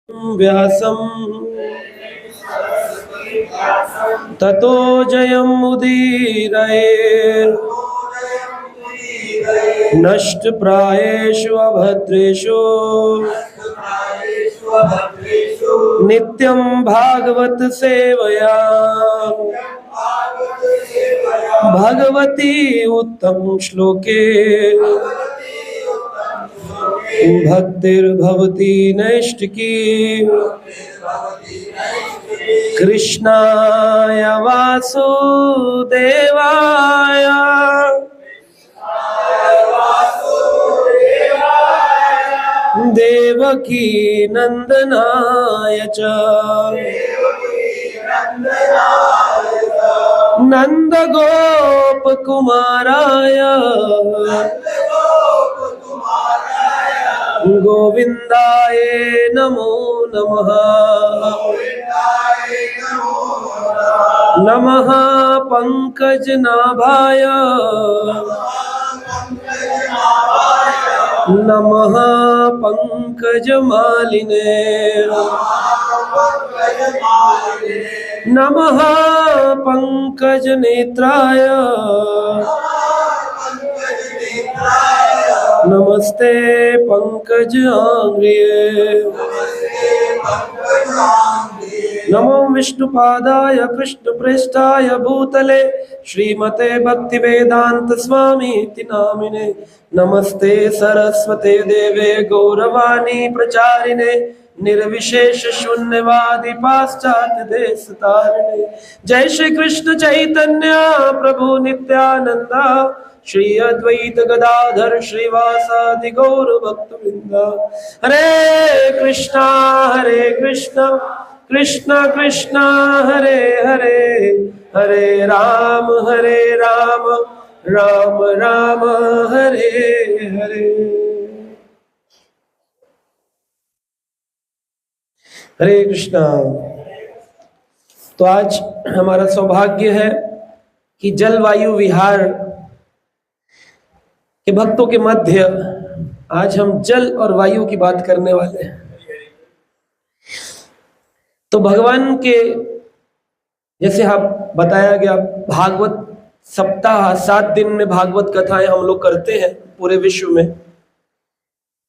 व्यासं ततो जयमुदीरये नष्टप्रायेषु अभद्रेषु नित्यं भागवत सेवया भगवती उत्तम श्लोके भक्तिर्भवती नैष्टिकी कृष्णाय वासुदेवाय देवकी नंदनाय च नंदगोपकुमाराय गोविंदाय नमो नमः। नमः पंकजनाभाय नमः पंकजमालिने नमः पंकजनेत्राय नमस्ते पंकजांग्रिये। नमो विष्णुपादाय कृष्णप्रेष्ठाय भूतले श्रीमते भक्तिवेदांत स्वामी इति नामिने। नमस्ते सरस्वते देवे गौरवाणी प्रचारिणे निर्विशेष शून्यवादी पाश्चात्य देश तारिणे। जय श्री कृष्ण चैतन्य प्रभु नित्यानंद श्री अद्वैत गदाधर श्रीवासादि गौर भक्तवृंद। हरे कृष्णा कृष्ण कृष्ण हरे हरे हरे राम राम राम हरे हरे। हरे कृष्णा। तो आज हमारा सौभाग्य है कि जलवायु विहार के भक्तों के मध्य आज हम जल और वायु की बात करने वाले हैं। तो भगवान के जैसे आप बताया गया भागवत सप्ताह 7 दिन में भागवत कथाएं हम लोग करते हैं पूरे विश्व में।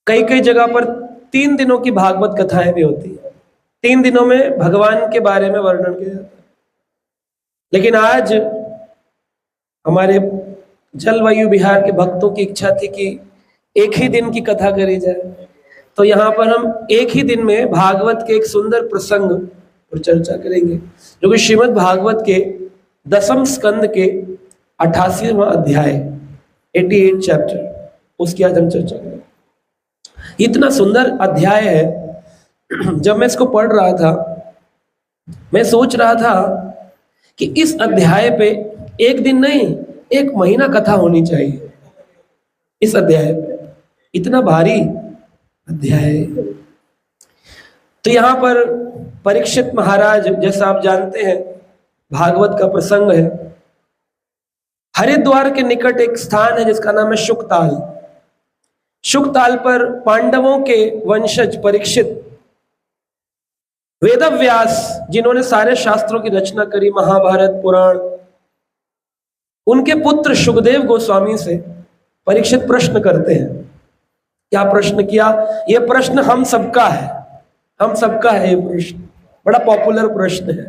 कई कई जगह पर 3 दिनों की भागवत कथाएं भी होती है। 3 दिनों में भगवान के बारे में वर्णन किया जाता है। लेकिन आज हमारे जलवायु विहार के भक्तों की इच्छा थी कि एक ही दिन की कथा करी जाए। तो यहाँ पर हम एक ही दिन में भागवत के एक सुंदर प्रसंग पर चर्चा करेंगे जो कि श्रीमद् भागवत के 10वें स्कंद के 88वां अध्याय 88 चैप्टर, उसकी आज हम चर्चा करेंगे। इतना सुंदर अध्याय है। जब मैं इसको पढ़ रहा था मैं सोच रहा था कि इस अध्याय पे एक दिन नहीं 1 महीना कथा होनी चाहिए। इस अध्याय पे इतना भारी अध्याय। तो यहाँ पर परीक्षित महाराज, जैसा आप जानते हैं भागवत का प्रसंग है, हरिद्वार के निकट एक स्थान है जिसका नाम है शुकताल। शुकताल पर पांडवों के वंशज परीक्षित, वेदव्यास जिन्होंने सारे शास्त्रों की रचना करी, महाभारत पुराण, उनके पुत्र सुखदेव गोस्वामी से परीक्षित प्रश्न करते हैं। क्या प्रश्न किया? यह प्रश्न हम सबका है, हम सबका है। ये प्रश्न बड़ा पॉपुलर प्रश्न है।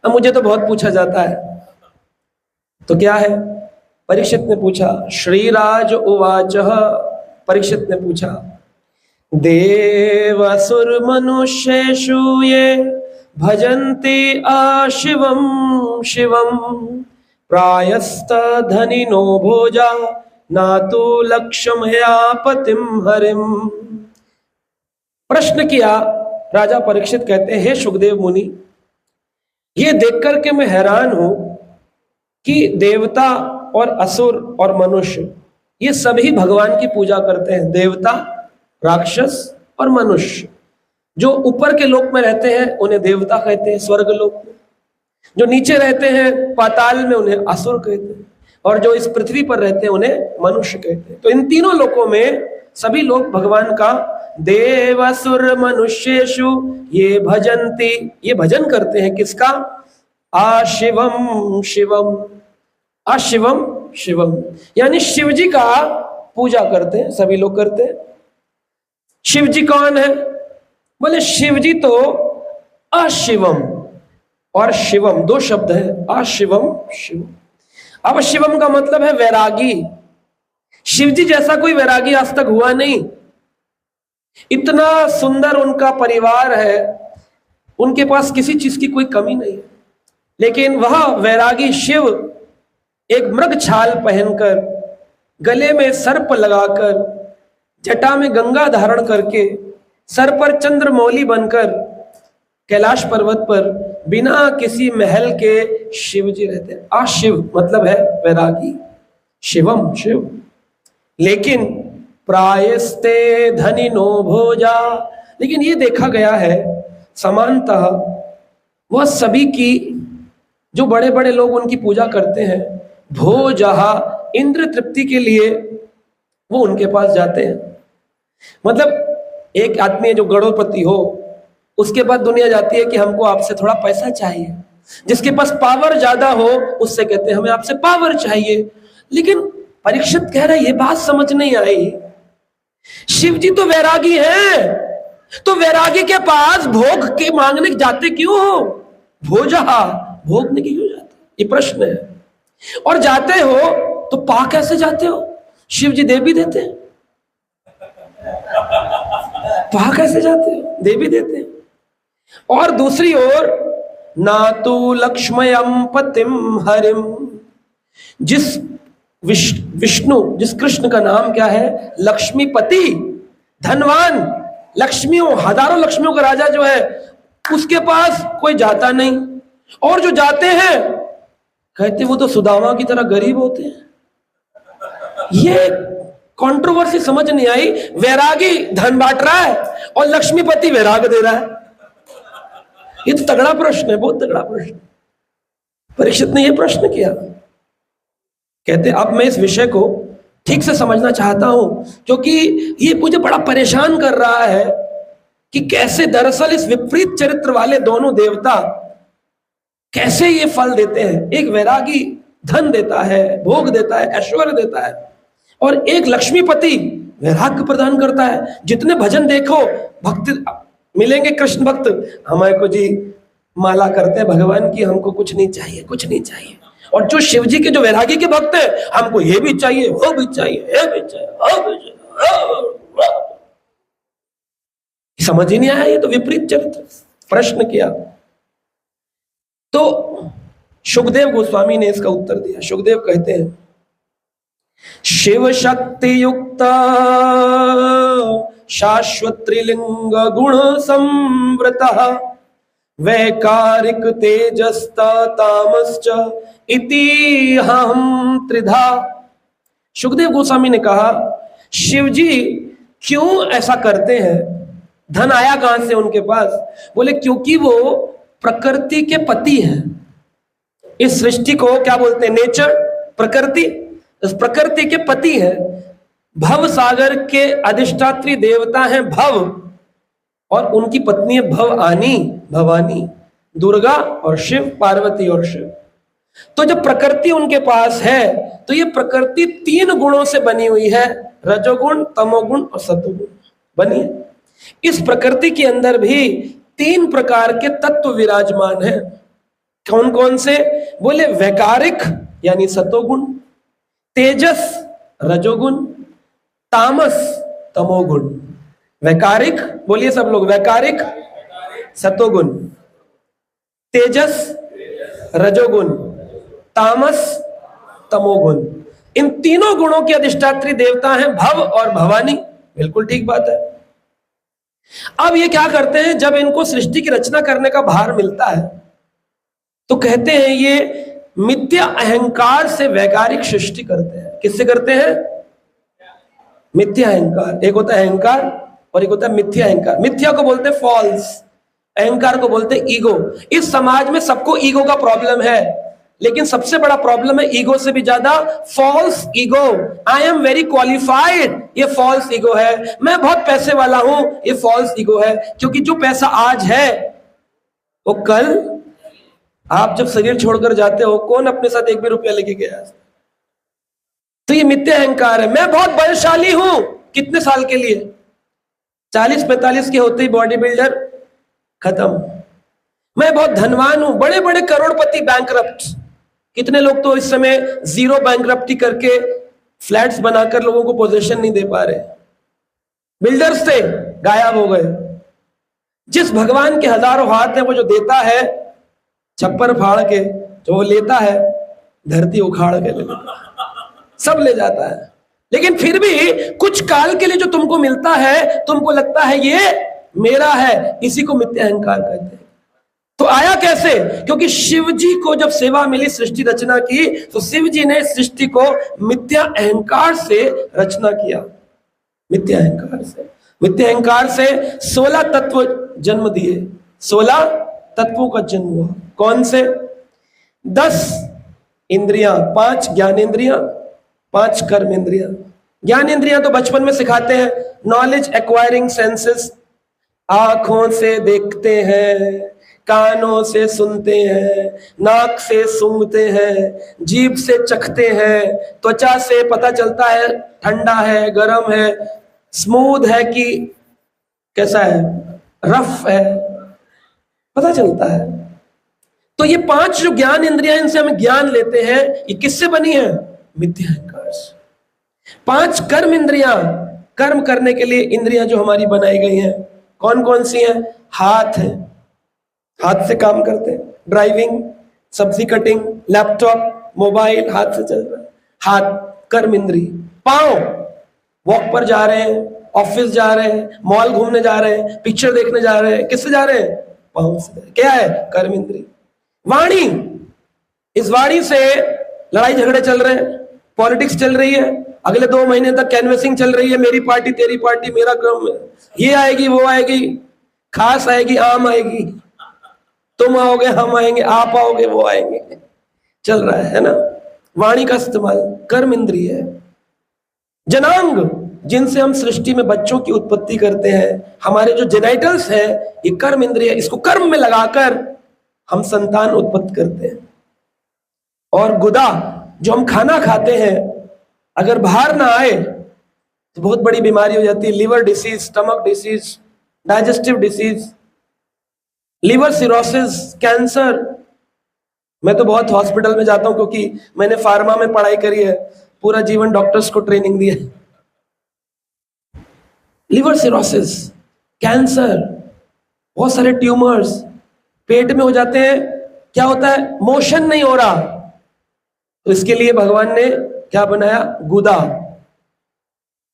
अब मुझे तो बहुत पूछा जाता है। तो क्या है? परीक्षित ने पूछा, श्रीराज उवाच, परीक्षित ने पूछा, देवासुर मनुष्येषु ये भजन्ति शिवम शिवम प्रायस्त धनिनो भोजा नातु लक्ष्मया पतिम हरिम। प्रश्न किया। राजा परीक्षित कहते हैं, हे सुखदेव मुनि, ये देखकर के मैं हैरान हूं कि देवता और असुर और मनुष्य ये सभी भगवान की पूजा करते हैं। देवता, राक्षस और मनुष्य। जो ऊपर के लोक में रहते हैं उन्हें देवता कहते हैं, स्वर्ग लोक में। जो नीचे रहते हैं पाताल में उन्हें असुर कहते हैं, और जो इस पृथ्वी पर रहते हैं उन्हें मनुष्य कहते हैं। तो इन तीनों लोकों में सभी लोग भगवान का देवासुर मनुष्येषु ये भजन्ति, ये भजन करते हैं किसका? आशिवम शिवम, आशिवम शिवम, यानी शिव जी का पूजा करते हैं, सभी लोग करते हैं। शिव जी कौन है? बोले शिव जी तो अशिवम और शिवम दो शब्द है, अशिवम शिवम। अब शिवम का मतलब है वैरागी। शिव जी जैसा कोई वैरागी आज तक हुआ नहीं। इतना सुंदर उनका परिवार है, उनके पास किसी चीज की कोई कमी नहीं है, लेकिन वह वैरागी शिव एक मृग छाल पहनकर, गले में सर्प लगाकर, जटा में गंगा धारण करके, सर पर चंद्रमौली बनकर कैलाश पर्वत पर बिना किसी महल के शिव जी रहते हैं। आशिव मतलब है वैरागी, शिवम शिव। लेकिन प्रायस्ते धनिनो भोजा, लेकिन ये देखा गया है समानतः वह सभी की, जो बड़े बड़े लोग उनकी पूजा करते हैं, भोजहा इंद्र तृप्ति के लिए वो उनके पास जाते हैं। मतलब एक आदमी है जो गणोपति हो, उसके बाद दुनिया जाती है कि हमको आपसे थोड़ा पैसा चाहिए। जिसके पास पावर ज्यादा हो उससे कहते हैं हमें आपसे पावर चाहिए। लेकिन परीक्षित कह रहे ये बात समझ नहीं आई, शिव जी तो वैरागी हैं, तो वैरागी के पास भोग के मांगने जाते क्यों हो? भोजहा भोगने के क्यों जाते? ये प्रश्न है। और जाते हो तो पा कैसे जाते हो? शिव जी दे भी देते हैं, पा कैसे जाते हो? दे भी देते हैं। और दूसरी ओर नातु लक्ष्मयम पतिम हरिम, जिस विष्णु, जिस कृष्ण का नाम क्या है? लक्ष्मीपति, धनवान, लक्ष्मियों, हजारों लक्ष्मियों का राजा जो है, उसके पास कोई जाता नहीं। और जो जाते हैं कहते वो तो सुदामा की तरह गरीब होते हैं। ये कंट्रोवर्सी समझ नहीं आई। वैरागी धन बांट रहा है और लक्ष्मीपति वैराग दे रहा है। ये तो तगड़ा प्रश्न है, बहुत तगड़ा प्रश्न। परीक्षित ने यह प्रश्न किया। कहते अब मैं इस विषय को ठीक से समझना चाहता हूं, क्योंकि ये मुझे बड़ा परेशान कर रहा है कि कैसे दरअसल इस विपरीत चरित्र वाले दोनों देवता कैसे ये फल देते हैं। एक वैरागी धन देता है, भोग देता है, ऐश्वर्य देता है, और एक लक्ष्मीपति वैराग्य प्रदान करता है। जितने भजन देखो भक्त मिलेंगे, कृष्ण भक्त हमारे को जी माला करते हैं भगवान की, हमको कुछ नहीं चाहिए, कुछ नहीं चाहिए। और जो शिव जी के जो वैरागी के भक्त हैं, हमको ये भी चाहिए, वो भी चाहिए, ये भी चाहिए, वो भी चाहिए। समझ ही नहीं आया, ये तो विपरीत चरित्र। प्रश्न किया तो शुकदेव गोस्वामी ने इसका उत्तर दिया। शुकदेव कहते हैं शिव शक्ति युक्त शाश्वत त्रिलिंग गुण संवृत वैकारिक तेजस्ता तामश्च इति हम त्रिधा। शुकदेव गोस्वामी ने कहा शिव जी क्यों ऐसा करते हैं? धन आया कहां से उनके पास? बोले क्योंकि वो प्रकृति के पति हैं। इस सृष्टि को क्या बोलते हैं? नेचर, प्रकृति। इस प्रकृति के पति हैं। भव सागर के अधिष्ठात्री देवता हैं भव, और उनकी पत्नी है भवानी, भवानी, दुर्गा और शिव, पार्वती और शिव। तो जब प्रकृति उनके पास है तो ये प्रकृति 3 गुणों से बनी हुई है, रजोगुण, तमोगुण और सतोगुण बनी है। इस प्रकृति के अंदर भी 3 प्रकार के तत्व विराजमान हैं। कौन कौन से? बोले वैकारिक यानी सतोगुण, तेजस रजोगुण, तामस तमोगुण। वैकारिक बोलिए सब लोग, वैकारिक सतोगुण, तेजस रजोगुण, तामस तमोगुण। इन तीनों गुणों के अधिष्ठात्री देवता हैं भव और भवानी। बिल्कुल ठीक बात है। अब ये क्या करते हैं, जब इनको सृष्टि की रचना करने का भार मिलता है तो कहते हैं ये मिथ्या अहंकार से वैकारिक सृष्टि करते हैं। किससे करते हैं? मिथ्या अहंकार। एक होता है अहंकार और एक होता है मिथ्या अहंकार। मिथ्या को बोलते हैं फॉल्स, अहंकार को बोलते हैं ईगो। इस समाज में सबको ईगो का प्रॉब्लम है। लेकिन सबसे बड़ा प्रॉब्लम है ईगो से भी ज्यादा false ego. I am very qualified, ये फॉल्स ईगो है। मैं बहुत पैसे वाला हूं, ये फॉल्स ईगो है। क्योंकि जो पैसा आज है वो कल, आप जब शरीर छोड़कर जाते हो, कौन अपने साथ एक भी रुपया लेके गया? तो ये मिथ्या अहंकार है। मैं बहुत बलशाली हूं, कितने साल के लिए? 40-45 के होते ही बॉडी बिल्डर खत्म। मैं बहुत धनवान हूं, बड़े बड़े करोड़पति बैंकरप्ट। कितने लोग तो इस समय जीरो बैंकरप्टी करके फ्लैट्स बनाकर लोगों को पोजीशन नहीं दे पा रहे। बिल्डर्स थे, गायब हो गए। जिस भगवान के हजारों हाथ है, वो जो देता है छप्पर फाड़ के, जो वो लेता है धरती उखाड़ के ले लेता है, सब ले जाता है। लेकिन फिर भी कुछ काल के लिए जो तुमको मिलता है, तुमको लगता है ये मेरा है, इसी को मिथ्या अहंकार कहते हैं। तो आया कैसे? क्योंकि शिव जी को जब सेवा मिली सृष्टि रचना की, तो शिव जी ने सृष्टि को मिथ्या अहंकार से रचना किया। मिथ्या अहंकार से, मिथ्या अहंकार से 16 तत्व जन्म दिए। 16 तत्वों का जन्म हुआ। कौन से? 10 इंद्रियां, 5 ज्ञानेंद्रियां, 5 कर्मेंद्रियां। ज्ञानेंद्रियां तो बचपन में सिखाते हैं, नॉलेज एक्वायरिंग सेंसेस। आंखों से देखते हैं, कानों से सुनते हैं, नाक से सूंघते हैं, जीभ से चखते हैं, त्वचा से पता चलता है ठंडा है, गर्म है, स्मूथ है कि कैसा है, रफ है, पता चलता है। तो ये 5 जो ज्ञान इंद्रियां, इनसे हम ज्ञान लेते हैं, ये किससे बनी है? मिथ्या अहंकार से। 5 कर्म इंद्रियां, कर्म करने के लिए इंद्रियां जो हमारी बनाई गई हैं, कौन कौन सी हैं? हाथ है, हाथ से काम करते हैं, ड्राइविंग, सब्जी कटिंग, लैपटॉप, मोबाइल हाथ से चल रहा है, हाथ कर्म इंद्री। पांव, वॉक पर जा रहे हैं, ऑफिस जा रहे हैं, मॉल घूमने जा रहे हैं, पिक्चर देखने जा रहे हैं, किससे जा रहे हैं? पांव से। क्या है? कर्म इंद्री। वाणी, इस वाणी से लड़ाई झगड़े चल रहे हैं, पॉलिटिक्स चल रही है, अगले 2 महीने तक कैनवेसिंग चल रही है, मेरी पार्टी तेरी पार्टी, मेरा क्रम, ये आएगी वो आएगी, खास आएगी आम आएगी, तुम आओगे हम आएंगे, आप आओगे वो आएंगे, चल रहा है ना। वाणी का इस्तेमाल कर्म इंद्रिय है। जनांग, जिनसे हम सृष्टि में बच्चों की उत्पत्ति करते हैं, हमारे जो जेनाइटल्स है, ये कर्म इंद्रिय, इसको कर्म में लगाकर हम संतान उत्पत्ति करते हैं। और गुदा, जो हम खाना खाते हैं, अगर बाहर ना आए तो बहुत बड़ी बीमारी हो जाती है, liver disease, stomach disease, digestive disease, liver cirrhosis, cancer. मैं तो बहुत हॉस्पिटल में जाता हूं क्योंकि मैंने फार्मा में पढ़ाई करी है, पूरा जीवन डॉक्टर्स को ट्रेनिंग दी है। लिवर सिरोसिस, कैंसर, बहुत सारे ट्यूमर्स पेट में हो जाते हैं। क्या होता है? मोशन नहीं हो रहा, तो इसके लिए भगवान ने क्या बनाया? गुदा।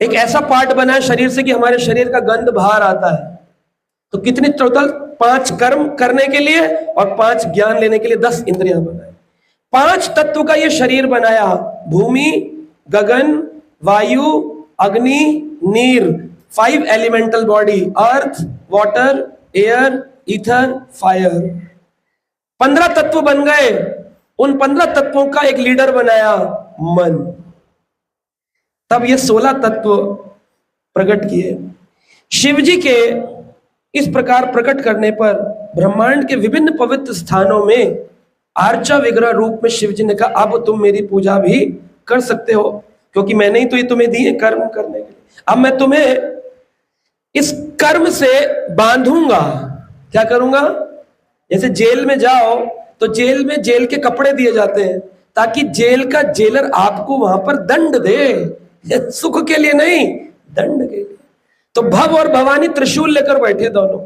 एक ऐसा पार्ट बनाया शरीर से कि हमारे शरीर का गंध बाहर आता है। तो कितनी टोटल? 5 कर्म करने के लिए और 5 ज्ञान लेने के लिए 10 इंद्रियां बनाए। 5 तत्व का ये शरीर बनाया, भूमि, गगन, वायु, अग्नि, नीर, 5 एलिमेंटल बॉडी, अर्थ, वाटर, एयर, ईथर, फायर। 15 तत्व बन गए। उन 15 तत्वों का एक लीडर बनाया, मन। तब ये 16 तत्व प्रकट किए। शिव जी के इस प्रकार प्रकट करने पर ब्रह्मांड के विभिन्न पवित्र स्थानों में आर्चा विग्रह रूप में शिव जी ने कहा, अब तुम मेरी पूजा भी कर सकते हो, क्योंकि मैंने ही तो ये तुम्हें दिए कर्म करने के लिए। अब मैं तुम्हें इस कर्म से बांधूंगा। क्या करूंगा? जैसे जेल में जाओ तो जेल में जेल के कपड़े दिए जाते हैं, ताकि जेल का जेलर आपको वहां पर दंड दे, सुख के लिए नहीं, दंड के लिए। तो भव और भवानी त्रिशूल लेकर बैठे दोनों।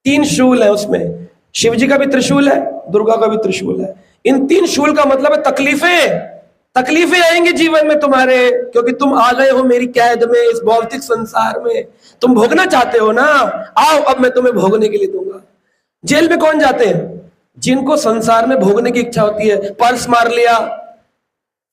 3 शूल है उसमें, शिव जी का भी त्रिशूल है, दुर्गा का भी त्रिशूल है। इन 3 शूल का मतलब है तकलीफें। तकलीफें आएंगे जीवन में तुम्हारे, क्योंकि तुम आ गए हो मेरी कैद में, इस भौतिक संसार में। तुम भोगना चाहते हो ना, आओ अब मैं तुम्हें भोगने के लिए दूंगा। जेल में कौन जाते हैं? जिनको संसार में भोगने की इच्छा होती है। पर्स मार लिया,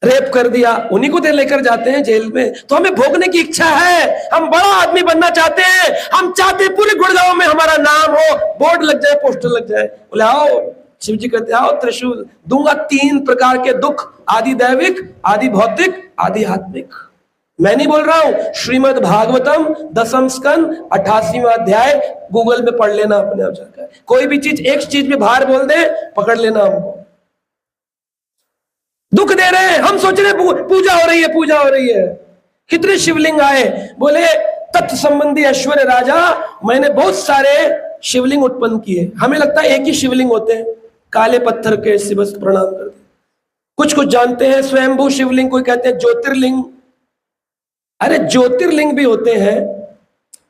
रेप कर दिया, उन्हीं को लेकर जाते हैं जेल में। तो हमें भोगने की इच्छा है, हम बड़ा आदमी बनना चाहते हैं, हम चाहते हैं पूरे गुड़गांव में हमारा नाम हो, बोर्ड लग जाए, पोस्टर लग जाए, बोले आओ शिव जी कहते आओ त्रिशूल दूंगा, 3 प्रकार के दुख, आदि दैविक, आदि भौतिक, आदि आत्मिक। मैं नहीं बोल रहा हूं, श्रीमद् भागवतम 10वें स्कंद 88वां अध्याय गूगल पे पढ़ लेना अपने आप जाकर। कोई भी चीज, एक चीज में भार बोल दे, पकड़ लेना हमको। दुख दे रहे हैं, हम सोच रहे हैं पूजा हो रही है, पूजा हो रही है। कितने शिवलिंग आए, बोले तत्व संबंधी ऐश्वर्य राजा, मैंने बहुत सारे शिवलिंग उत्पन्न किए। हमें लगता है एक ही शिवलिंग होते हैं, काले पत्थर के, से बस प्रणाम कर दे। कुछ कुछ जानते हैं स्वयंभू शिवलिंग, कोई कहते हैं ज्योतिर्लिंग। अरे ज्योतिर्लिंग भी होते हैं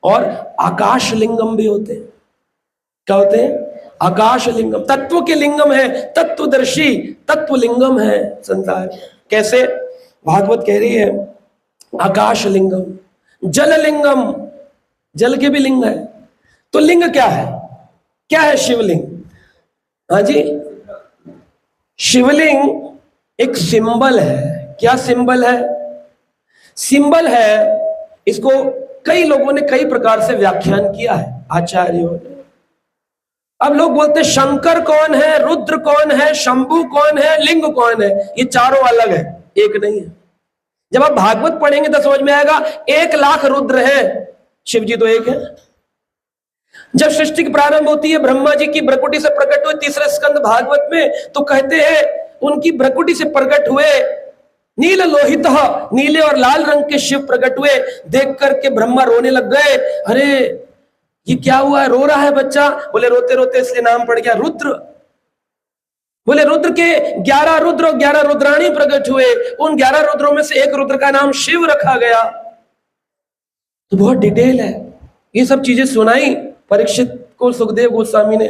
और आकाश लिंगम भी होते हैं। क्या होते हैं? आकाश लिंगम। तत्व के लिंगम है, तत्वदर्शी तत्व लिंगम है संसार। कैसे? भागवत कह रही है आकाश लिंगम, जल लिंगम, जल के भी लिंग है। तो लिंग क्या है? क्या है शिवलिंग? हाँ जी, शिवलिंग एक सिंबल है। क्या सिंबल है? सिंबल है। इसको कई लोगों ने कई प्रकार से व्याख्यान किया है, आचार्यों ने। अब लोग बोलते हैं शंकर कौन है, रुद्र कौन है, शंभु कौन है, लिंग कौन है। ये चारों अलग है, एक नहीं है। जब आप भागवत पढ़ेंगे तो समझ में आएगा 1,00,000 रुद्र है, शिव जी तो एक है। जब सृष्टि की प्रारंभ होती है, ब्रह्मा जी की भ्रकुटी से प्रकट हुए 3रे स्कंद भागवत में, तो कहते हैं उनकी भ्रकुटी से प्रकट हुए नील लोहित, नीले और लाल रंग के शिव प्रकट हुए। देख करके ब्रह्मा रोने लग गए, अरे ये क्या हुआ है, रो रहा है बच्चा? बोले रोते रोते इसलिए नाम पड़ गया रुद्र। बोले रुद्र के 11 रुद्र और 11 रुद्राणी प्रकट हुए, उन 11 रुद्रों में से एक रुद्र का नाम शिव रखा गया। तो बहुत डिटेल है, ये सब चीजें सुनाई परीक्षित को सुखदेव गोस्वामी ने।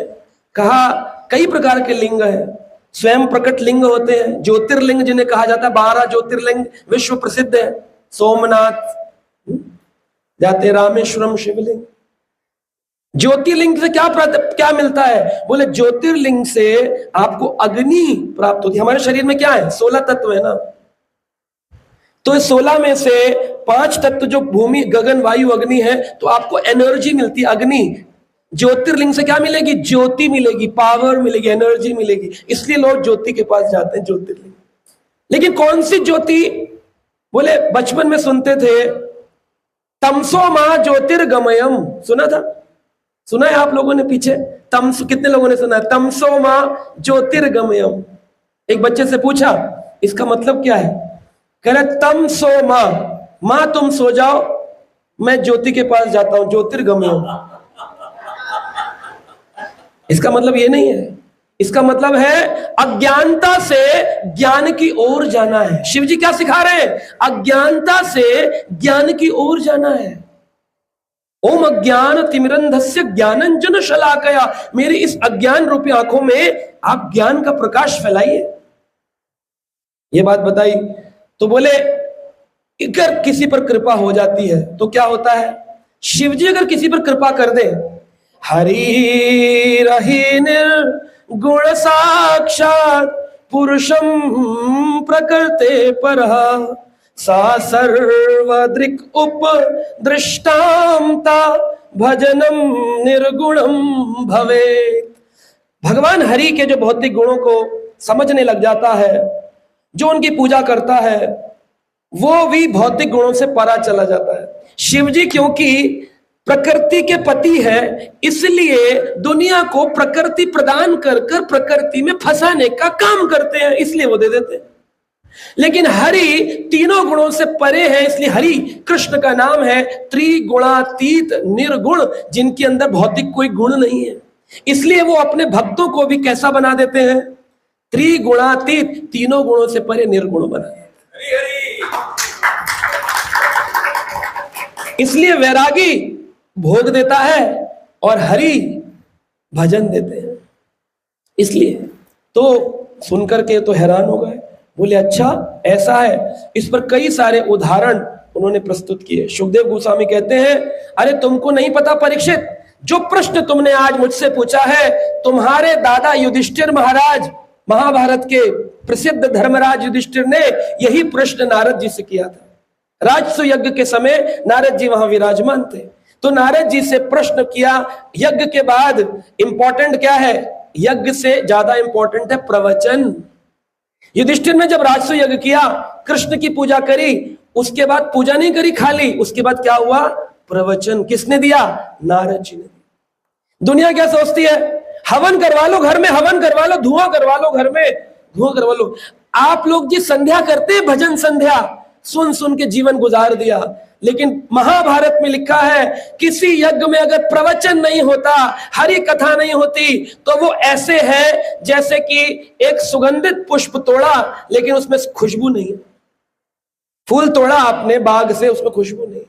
कहा कई प्रकार के लिंग है, स्वयं प्रकट लिंग होते हैं, ज्योतिर्लिंग जिन्हें कहा जाता है। 12 ज्योतिर्लिंग विश्व प्रसिद्ध है। सोमनाथ जाते, रामेश्वरम शिवलिंग। ज्योतिर्लिंग से क्या मिलता है? बोले ज्योतिर्लिंग से आपको अग्नि प्राप्त होती है। हमारे शरीर में क्या है? 16 तत्व है ना। तो इस 16 में से 5 तत्व जो भूमि, गगन, वायु, अग्नि है, तो आपको एनर्जी मिलती है, अग्नि। ज्योतिर्लिंग से क्या मिलेगी? ज्योति मिलेगी, पावर मिलेगी, एनर्जी मिलेगी। इसलिए लोग ज्योति के पास जाते हैं, ज्योतिर्लिंग। लेकिन कौन सी ज्योति? बोले बचपन में सुनते थे तमसो मां ज्योतिर्गमयम, सुना था? सुना है आप लोगों ने पीछे? कितने लोगों ने सुना है? तमसो मां ज्योतिर्गमयम। एक बच्चे से पूछा इसका मतलब क्या है? कह रहे तमसो मां तुम सो जाओ, मैं ज्योति के पास जाता हूं, ज्योतिर्गमयम। इसका मतलब ये नहीं है, इसका मतलब है अज्ञानता से ज्ञान की ओर जाना है। शिव जी क्या सिखा रहे हैं? अज्ञानता से ज्ञान की ओर जाना है। ओम अज्ञान तिमिरंधस्य ज्ञानंजन शलाकया, मेरी इस अज्ञान रूपी आंखों में आप ज्ञान का प्रकाश फैलाइए। ये बात बताई तो बोले अगर किसी पर कृपा हो जाती है तो क्या होता है? शिव जी अगर किसी पर कृपा कर दे, हरि रहि निर्गुण साक्षात पुरुषम प्रकृते परः सा सर्वदृक् उपदृष्टांता भजनम निर्गुणम भवेत्। भगवान हरि के जो भौतिक गुणों को समझने लग जाता है, जो उनकी पूजा करता है, वो भी भौतिक गुणों से परा चला जाता है। शिव जी क्योंकि प्रकृति के पति है, इसलिए दुनिया को प्रकृति प्रदान कर कर प्रकृति में फंसाने का काम करते हैं, इसलिए वो दे देते हैं। लेकिन हरि तीनों गुणों से परे है, इसलिए हरि कृष्ण का नाम है त्रिगुणातीत निर्गुण, जिनके अंदर भौतिक कोई गुण नहीं है। इसलिए वो अपने भक्तों को भी कैसा बना देते हैं? त्रिगुणातीत, तीनों गुणों से परे निर्गुण बना देते हैं। इसलिए वैरागी भोग देता है और हरि भजन देते हैं। इसलिए तो सुनकर के तो हैरान हो गए, बोले अच्छा ऐसा है। इस पर कई सारे उदाहरण उन्होंने प्रस्तुत किए। सुखदेव गोस्वामी कहते हैं, अरे तुमको नहीं पता परीक्षित, जो प्रश्न तुमने आज मुझसे पूछा है, तुम्हारे दादा युधिष्ठिर महाराज, महाभारत के प्रसिद्ध धर्मराज युधिष्ठिर ने यही प्रश्न नारद जी से किया था। राजसु यज्ञ के समय नारद जी वहां विराजमान थे। तो नारद जी से प्रश्न किया, यज्ञ के बाद इंपॉर्टेंट क्या है? यज्ञ से ज्यादा इंपॉर्टेंट है प्रवचन। युधिष्ठिर ने जब राजसूय यज्ञ किया, कृष्ण की पूजा करी, उसके बाद पूजा नहीं करी खाली, उसके बाद क्या हुआ? प्रवचन। किसने दिया? नारद जी ने। दुनिया क्या सोचती है? हवन करवा लो घर में, हवन करवा लो, धुआं करवा लो घर में, धुआं करवा लो। आप लोग जी संध्या करते हैं, भजन संध्या, सुन सुन के जीवन गुजार दिया। लेकिन महाभारत में लिखा है, किसी यज्ञ में अगर प्रवचन नहीं होता, हरि कथा नहीं होती, तो वो ऐसे है जैसे कि एक सुगंधित पुष्प तोड़ा लेकिन उसमें खुशबू नहीं है। फूल तोड़ा आपने बाग से, उसमें खुशबू नहीं।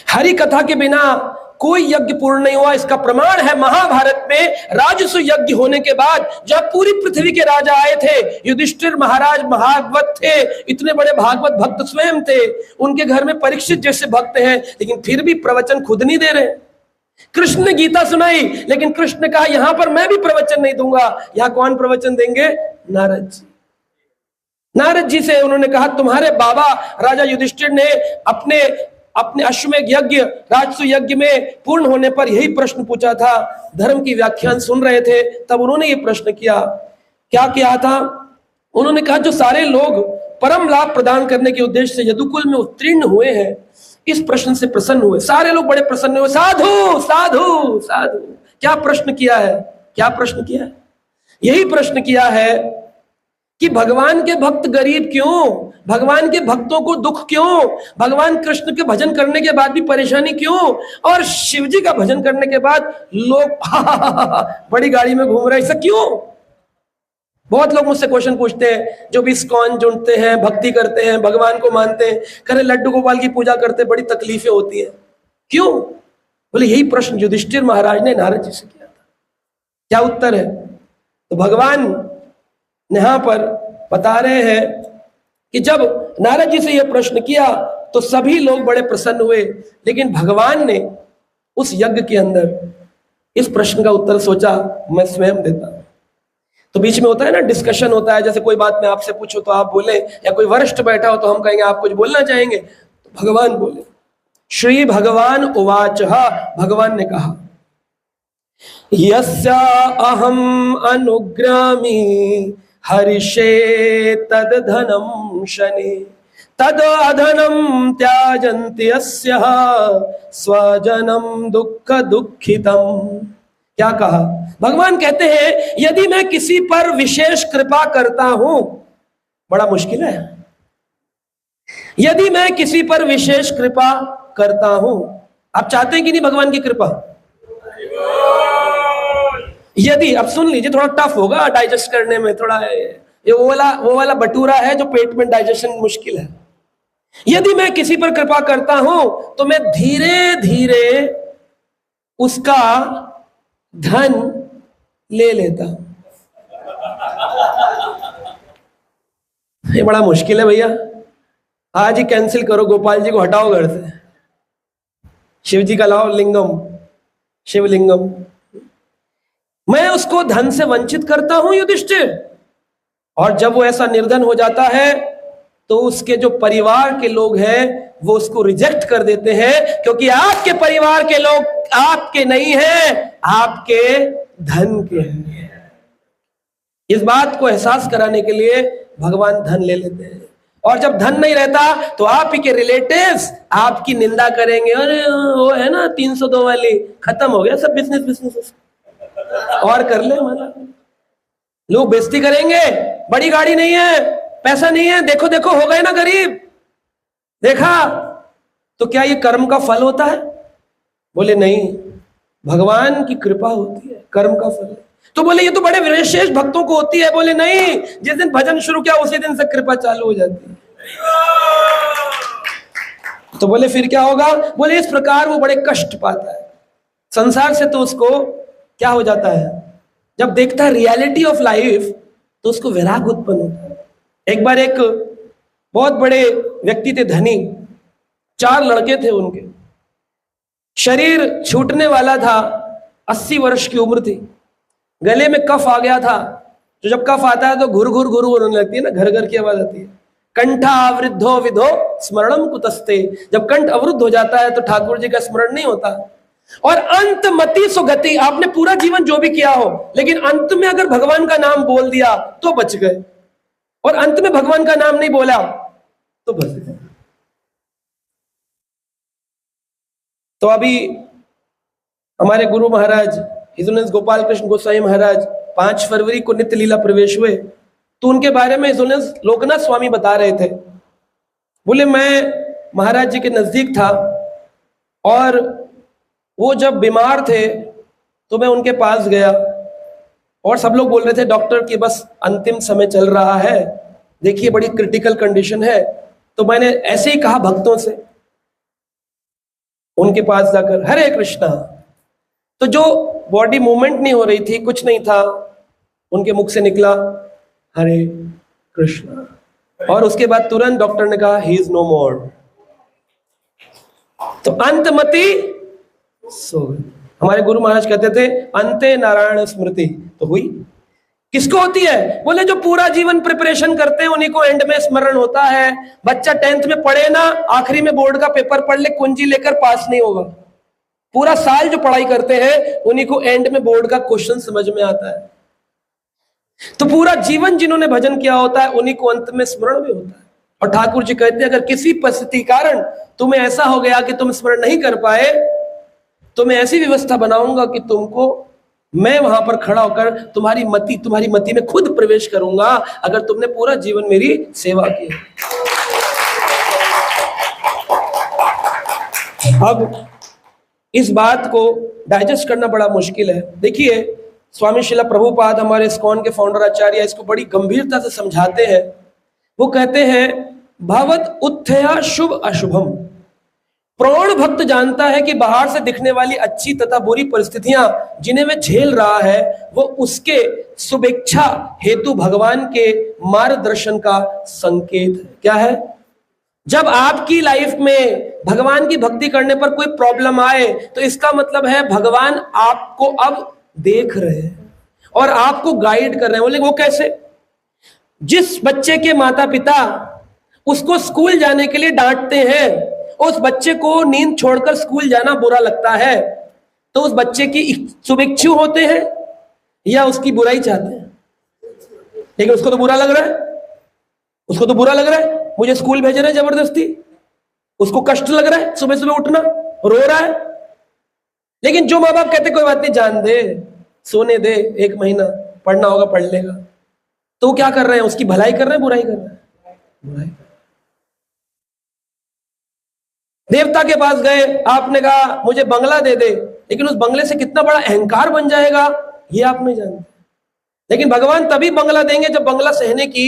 हरि कथा के बिना कोई यज्ञ पूर्ण नहीं हुआ। इसका प्रमाण है महाभारत में राजसूय यज्ञ होने के बाद, जब पूरी पृथ्वी के राजा आए थे, युधिष्ठिर महाराज भागवत थे, इतने बड़े भागवत भक्त स्वयं थे, उनके घर में परीक्षित जैसे भक्त हैं, लेकिन फिर भी प्रवचन खुद नहीं दे रहे। कृष्ण ने गीता सुनाई, लेकिन कृष्ण ने कहा यहां पर मैं भी प्रवचन नहीं दूंगा। यहां कौन प्रवचन देंगे? नारद जी। नारद जी से उन्होंने कहा, तुम्हारे बाबा राजा युधिष्ठिर ने अपने अश्वमेध यज्ञ, राजसूय यज्ञ में पूर्ण होने पर यही प्रश्न पूछा था। धर्म की व्याख्यान सुन रहे थे, तब उन्होंने ये प्रश्न किया। क्या किया था? उन्होंने कहा, जो सारे लोग परम लाभ प्रदान करने के उद्देश्य से यदुकुल में उत्तीर्ण हुए हैं, इस प्रश्न से प्रसन्न हुए। सारे लोग बड़े प्रसन्न हुए, साधु साधु साधु। क्या प्रश्न किया है? क्या प्रश्न किया है? यही प्रश्न किया है कि भगवान के भक्त गरीब क्यों? भगवान के भक्तों को दुख क्यों? भगवान कृष्ण के भजन करने के बाद भी परेशानी क्यों? और शिव जी का भजन करने के बाद लोग बड़ी गाड़ी में घूम रहे, ऐसा क्यों? बहुत लोग मुझसे क्वेश्चन पूछते हैं, जो भी इस्कॉन जुड़ते हैं, भक्ति करते हैं, भगवान को मानते हैं, करे लड्डू गोपाल की पूजा करते, बड़ी तकलीफें होती है, क्यों? बोले यही प्रश्न युधिष्ठिर महाराज ने नारद जी से किया था। क्या उत्तर है? तो भगवान यहां पर बता रहे हैं कि जब नारद जी से यह प्रश्न किया तो सभी लोग बड़े प्रसन्न हुए, लेकिन भगवान ने उस यज्ञ के अंदर इस प्रश्न का उत्तर सोचा, मैं स्वयं देता हूं। तो बीच में होता है ना, डिस्कशन होता है, जैसे कोई बात मैं आपसे पूछूं तो आप बोले, या कोई वरिष्ठ बैठा हो तो हम कहेंगे आप कुछ बोलना चाहेंगे, तो भगवान बोले। श्री भगवान उवाच, भगवान ने कहा, यस्या अहम अनुग्रामी हर्षे तद धनम शने तद अधनम त्याजन्ति यस्य स्वजनम दुख दुखितम। क्या कहा? भगवान कहते हैं, यदि मैं किसी पर विशेष कृपा करता हूं, बड़ा मुश्किल है, यदि मैं किसी पर विशेष कृपा करता हूं, आप चाहते हैं कि नहीं भगवान की कृपा? यदि, अब सुन लीजिए, थोड़ा टफ होगा डाइजेस्ट करने में, थोड़ा ये वो वाला भटूरा है जो पेट में डाइजेशन मुश्किल है। यदि मैं किसी पर कृपा करता हूं तो मैं धीरे धीरे उसका धन ले लेता हूं। ये बड़ा मुश्किल है भैया। आज ही कैंसिल करो, गोपाल जी को हटाओ घर से, शिव जी का लाओ लिंगम, शिवलिंगम। मैं उसको धन से वंचित करता हूं युधिष्ठिर, और जब वो ऐसा निर्धन हो जाता है तो उसके जो परिवार के लोग हैं वो उसको रिजेक्ट कर देते हैं, क्योंकि आपके परिवार के लोग आपके नहीं हैं, आपके धन के हैं। इस बात को एहसास कराने के लिए भगवान धन ले लेते हैं, और जब धन नहीं रहता तो आप ही के रिलेटिव्स आपकी निंदा करेंगे, अरे वो है ना 302 वाली, खत्म हो गया सब बिजनेस और कर ले, मतलब लोग बेइज्जती करेंगे, बड़ी गाड़ी नहीं है, पैसा नहीं है, देखो देखो हो गए ना गरीब, देखा। तो क्या ये कर्म का फल होता है? बोले नहीं, भगवान की कृपा होती है, कर्म का फल है। तो बोले ये तो बड़े विशेष भक्तों को होती है। बोले नहीं, जिस दिन भजन शुरू किया उसी दिन से कृपा चालू हो जाती है। तो बोले फिर क्या होगा? बोले इस प्रकार वो बड़े कष्ट पाता है संसार से, तो उसको क्या हो जाता है, जब देखता है रियलिटी ऑफ लाइफ तो उसको वैराग उत्पन्न होता है। एक बार एक बहुत बड़े व्यक्ति थे, धनी, 4 लड़के थे, उनके शरीर छूटने वाला था, 80 वर्ष की उम्र थी, गले में कफ आ गया था। तो जब कफ आता है तो घुर घुर घुर होने लगती है ना, घर घर की आवाज आती है। कंठावृद्धो विधो स्मरणम कुतस्ते। जब कंठ अवरुद्ध हो जाता है तो ठाकुर जी का स्मरण नहीं होता। और अंत मति सुगति, आपने पूरा जीवन जो भी किया हो लेकिन अंत में अगर भगवान का नाम बोल दिया तो बच गए, और अंत में भगवान का नाम नहीं बोला तो बच गए। तो अभी हमारे गुरु महाराज हिज ऑनरेस गोपाल कृष्ण गोसाई महाराज 5 फरवरी को नित्य लीला प्रवेश हुए, तो उनके बारे में हिज ऑनरेस लोकनाथ स्वामी बता रहे थे। बोले मैं महाराज जी के नजदीक था और वो जब बीमार थे तो मैं उनके पास गया और सब लोग बोल रहे थे डॉक्टर कि बस अंतिम समय चल रहा है, देखिए बड़ी क्रिटिकल कंडीशन है। तो मैंने ऐसे ही कहा भक्तों से उनके पास जाकर, हरे कृष्णा। तो जो बॉडी मूवमेंट नहीं हो रही थी, कुछ नहीं था, उनके मुख से निकला हरे कृष्णा, और उसके बाद तुरंत डॉक्टर ने कहा ही इज नो मोर। तो अंतमति सो गई। हमारे गुरु महाराज कहते थे अंते नारायण स्मृति तो हुई। किसको होती है? बोले जो पूरा जीवन प्रिपरेशन करते हैं उन्हीं को एंड में स्मरण होता है। बच्चा 10th में पढ़े ना, आखिरी में बोर्ड का पेपर पढ़ ले, कुंजी लेकर पास नहीं होगा। पूरा साल जो पढ़ाई करते हैं उन्हीं को एंड में बोर्ड का क्वेश्चन समझ में आता है। तो पूरा जीवन जिन्होंने भजन किया होता है उन्हीं को अंत में स्मरण भी होता है। और ठाकुर जी कहते हैं अगर किसी परिस्थिति कारण तुम्हें ऐसा हो गया कि तुम स्मरण नहीं कर पाए तो मैं ऐसी व्यवस्था बनाऊंगा कि तुमको मैं वहां पर खड़ा होकर तुम्हारी मति में खुद प्रवेश करूंगा अगर तुमने पूरा जीवन मेरी सेवा की। अब इस बात को डाइजेस्ट करना बड़ा मुश्किल है। देखिए स्वामी शिला प्रभुपाद हमारे इस्कॉन के फाउंडर आचार्य इसको बड़ी गंभीरता से समझाते हैं। वो कहते हैं भवत उत्थया शुभ अशुभम। प्रौढ़ भक्त जानता है कि बाहर से दिखने वाली अच्छी तथा बुरी परिस्थितियां जिन्हें वह झेल रहा है वो उसके शुभेच्छा हेतु भगवान के मार्गदर्शन का संकेत है। क्या है? जब आपकी लाइफ में भगवान की भक्ति करने पर कोई प्रॉब्लम आए तो इसका मतलब है भगवान आपको अब देख रहे हैं और आपको गाइड कर रहे हैं। बोले वो कैसे? जिस बच्चे के माता पिता उसको स्कूल जाने के लिए डांटते हैं, उस बच्चे को नींद छोड़कर स्कूल जाना बुरा लगता है, तो उस बच्चे की शुभेच्छु होते हैं या उसकी बुराई चाहते हैं? लेकिन उसको तो बुरा लग रहा है, उसको तो बुरा लग रहा है, मुझे स्कूल भेज रहे हैं जबरदस्ती, उसको कष्ट लग रहा है सुबह सुबह उठना, रो रहा है। लेकिन जो माँ बाप कहते कोई बात नहीं, जान दे, सोने दे, 1 महीना पढ़ना होगा पढ़ लेगा, तो वो क्या कर रहे हैं? उसकी भलाई कर रहे हैं, बुराई कर रहे हैं? बुराई। देवता के पास गए, आपने कहा मुझे बंगला दे दे, लेकिन उस बंगले से कितना बड़ा अहंकार बन जाएगा ये आप नहीं जानते। लेकिन भगवान तभी बंगला देंगे जब बंगला सहने की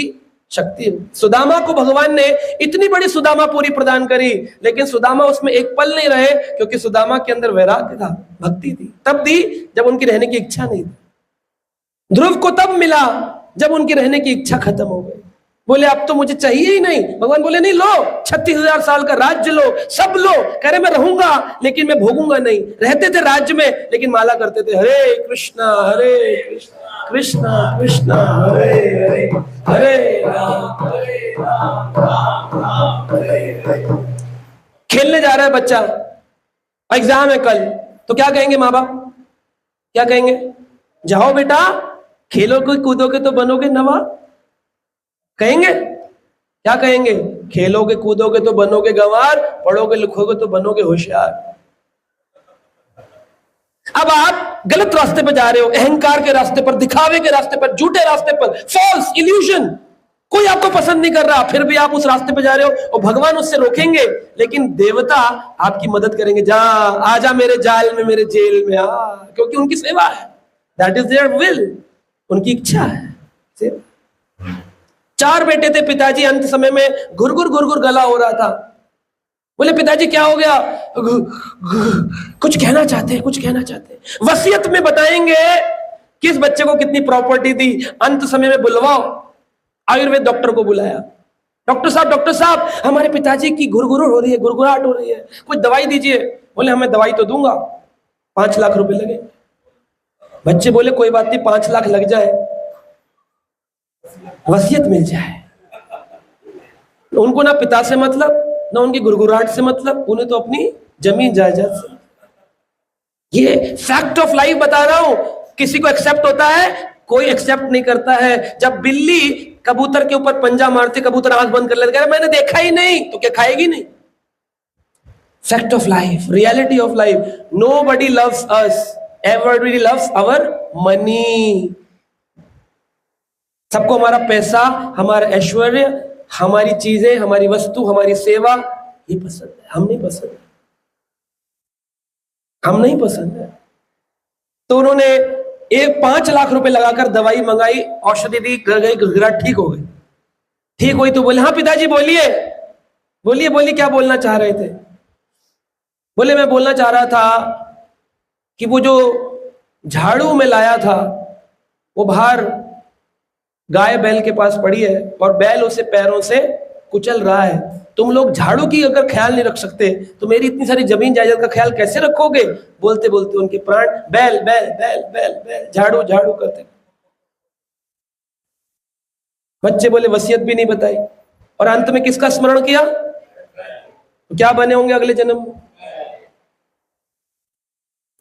शक्ति हो। सुदामा को भगवान ने इतनी बड़ी सुदामा पूरी प्रदान करी, लेकिन सुदामा उसमें एक पल नहीं रहे क्योंकि सुदामा के अंदर वैराग्य था, भक्ति थी। तब दी जब उनकी रहने की इच्छा नहीं थी। ध्रुव को तब मिला जब उनकी रहने की इच्छा खत्म हो गई। बोले अब तो मुझे चाहिए ही नहीं। भगवान बोले नहीं, लो 36,000 साल का राज्य लो, सब लो। कह रहे मैं रहूंगा लेकिन मैं भोगूंगा नहीं। रहते थे राज्य में लेकिन माला करते थे हरे कृष्णा कृष्णा कृष्णा हरे हरे, हरे राम राम हरे हरे। खेलने जा रहा है बच्चा, एग्जाम है कल, तो क्या कहेंगे माँ बाप? क्या कहेंगे? जाओ बेटा, खेलोगे कूदोगे तो बनोगे नवाब। कहेंगे? क्या कहेंगे? खेलोगे कूदोगे तो बनोगे गंवार, पढ़ोगे लिखोगे तो बनोगे होशियार। अब आप गलत रास्ते पर जा रहे हो, अहंकार के रास्ते पर, दिखावे के रास्ते पर, झूठे रास्ते पर, फॉल्स इल्यूजन। कोई आपको पसंद नहीं कर रहा, फिर भी आप उस रास्ते पर जा रहे हो और भगवान उससे रोकेंगे, लेकिन देवता आपकी मदद करेंगे। जा, आजा मेरे जाल में, मेरे जेल में आ, क्योंकि उनकी सेवा है। दैट इज देयर विल, उनकी इच्छा है। 4 बेटे थे पिताजी, अंत समय में घुरघुर गला हो रहा था। बोले पिताजी क्या हो गया? कुछ कहना चाहते हैं, कुछ कहना चाहते हैं। वसीयत में बताएंगे किस बच्चे को कितनी प्रॉपर्टी दी। अंत समय में बुलवाओ। आयुर्वेद डॉक्टर को बुलाया। डॉक्टर साहब हमारे पिताजी की घुरघुर हो रही है, घुरघुराहट हो रही है, कुछ दवाई दीजिए। बोले हमें दवाई तो दूंगा, 5 लाख रुपए लगे। बच्चे बोले कोई बात नहीं, 5 लाख लग जाए, वसीयत मिल जाए। उनको ना पिता से मतलब, ना उनकी गुरगुराहट से मतलब, उन्हें तो अपनी जमीन जायदाद से। ये फैक्ट ऑफ लाइफ बता रहा हूं। किसी को एक्सेप्ट होता है, कोई एक्सेप्ट नहीं करता है। जब बिल्ली कबूतर के ऊपर पंजा मारती, कबूतर आंख बंद कर लेता है, मैंने देखा ही नहीं, तो क्या खाएगी नहीं? Fact of life, reality of life. Nobody loves us, everybody loves our money. सबको हमारा पैसा, हमारा ऐश्वर्य, हमारी चीजें, हमारी वस्तु, हमारी सेवा ये पसंद है। हम नहीं पसंद है, हम नहीं पसंद है। तो उन्होंने 5 लाख रुपए लगाकर दवाई मंगाई, औषधि दी, घर गई, गुजरात ठीक हो गई। ठीक हुई तो बोले, हाँ पिताजी बोलिए। बोलिए बोलिए, क्या बोलना चाह रहे थे? बोले, मैं बोलना चाह रहा था कि वो जो झाड़ू में लाया था वो बाहर गाय बैल के पास पड़ी है और बैल उसे पैरों से कुचल रहा है। तुम लोग झाड़ू की अगर ख्याल नहीं रख सकते तो मेरी इतनी सारी जमीन जायदाद का ख्याल कैसे रखोगे? बोलते बोलते उनके प्राण बैल बैल बैल बैल बैल झाड़ू झाड़ू करते। बच्चे बोले, वसीयत भी नहीं बताई। और अंत में किसका स्मरण किया? तो क्या बने होंगे अगले जन्म में?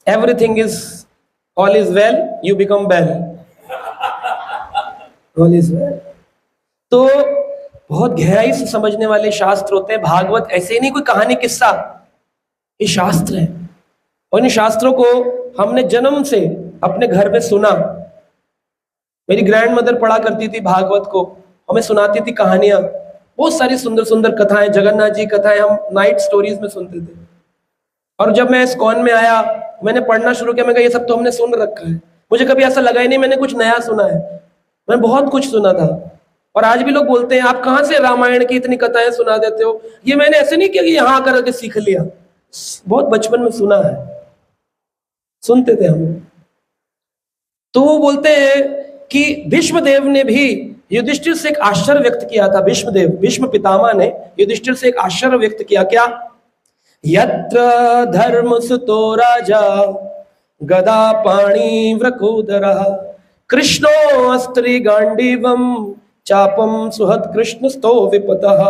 Everything is, all is well, you become bell. All is well. तो बहुत गहराई से समझने वाले शास्त्र होते हैं। भागवत ऐसे नहीं कोई कहानी किस्सा, ये शास्त्र है। और इन शास्त्रों को हमने जन्म से अपने घर में सुना। मेरी ग्रैंड मदर पढ़ा करती थी भागवत को, हमें सुनाती थी कहानियां, बहुत सारी सुंदर सुंदर कथाएं, जगन्नाथ जी कथाएं हम नाइट स्टोरीज में सुनते थे। और जब मैं इस्कॉन में आया, मैंने पढ़ना शुरू किया, मैं कहा ये सब तो हमने सुन रखा है। मुझे कभी ऐसा लगा ही नहीं मैंने कुछ नया सुना है। मैंने बहुत कुछ सुना था। और आज भी लोग बोलते हैं, आप कहाँ से रामायण की इतनी कथाएं सुना देते हो? ये मैंने ऐसे नहीं किया कि यहाँ आकर के सीख लिया, बहुत बचपन में सुना है, सुनते थे हम। तो वो बोलते हैं कि भीष्मदेव ने भी युधिष्ठिर से एक आश्चर्य व्यक्त किया था। भीष्म पितामह ने युधिष्ठिर से एक आश्चर्य व्यक्त किया। क्या? यत्र धर्मसुतो राजा गदा पाणी वृकोदरः कृष्णो अस्त्रि गांडीवम चापम सुहत कृष्णस्तो विपतः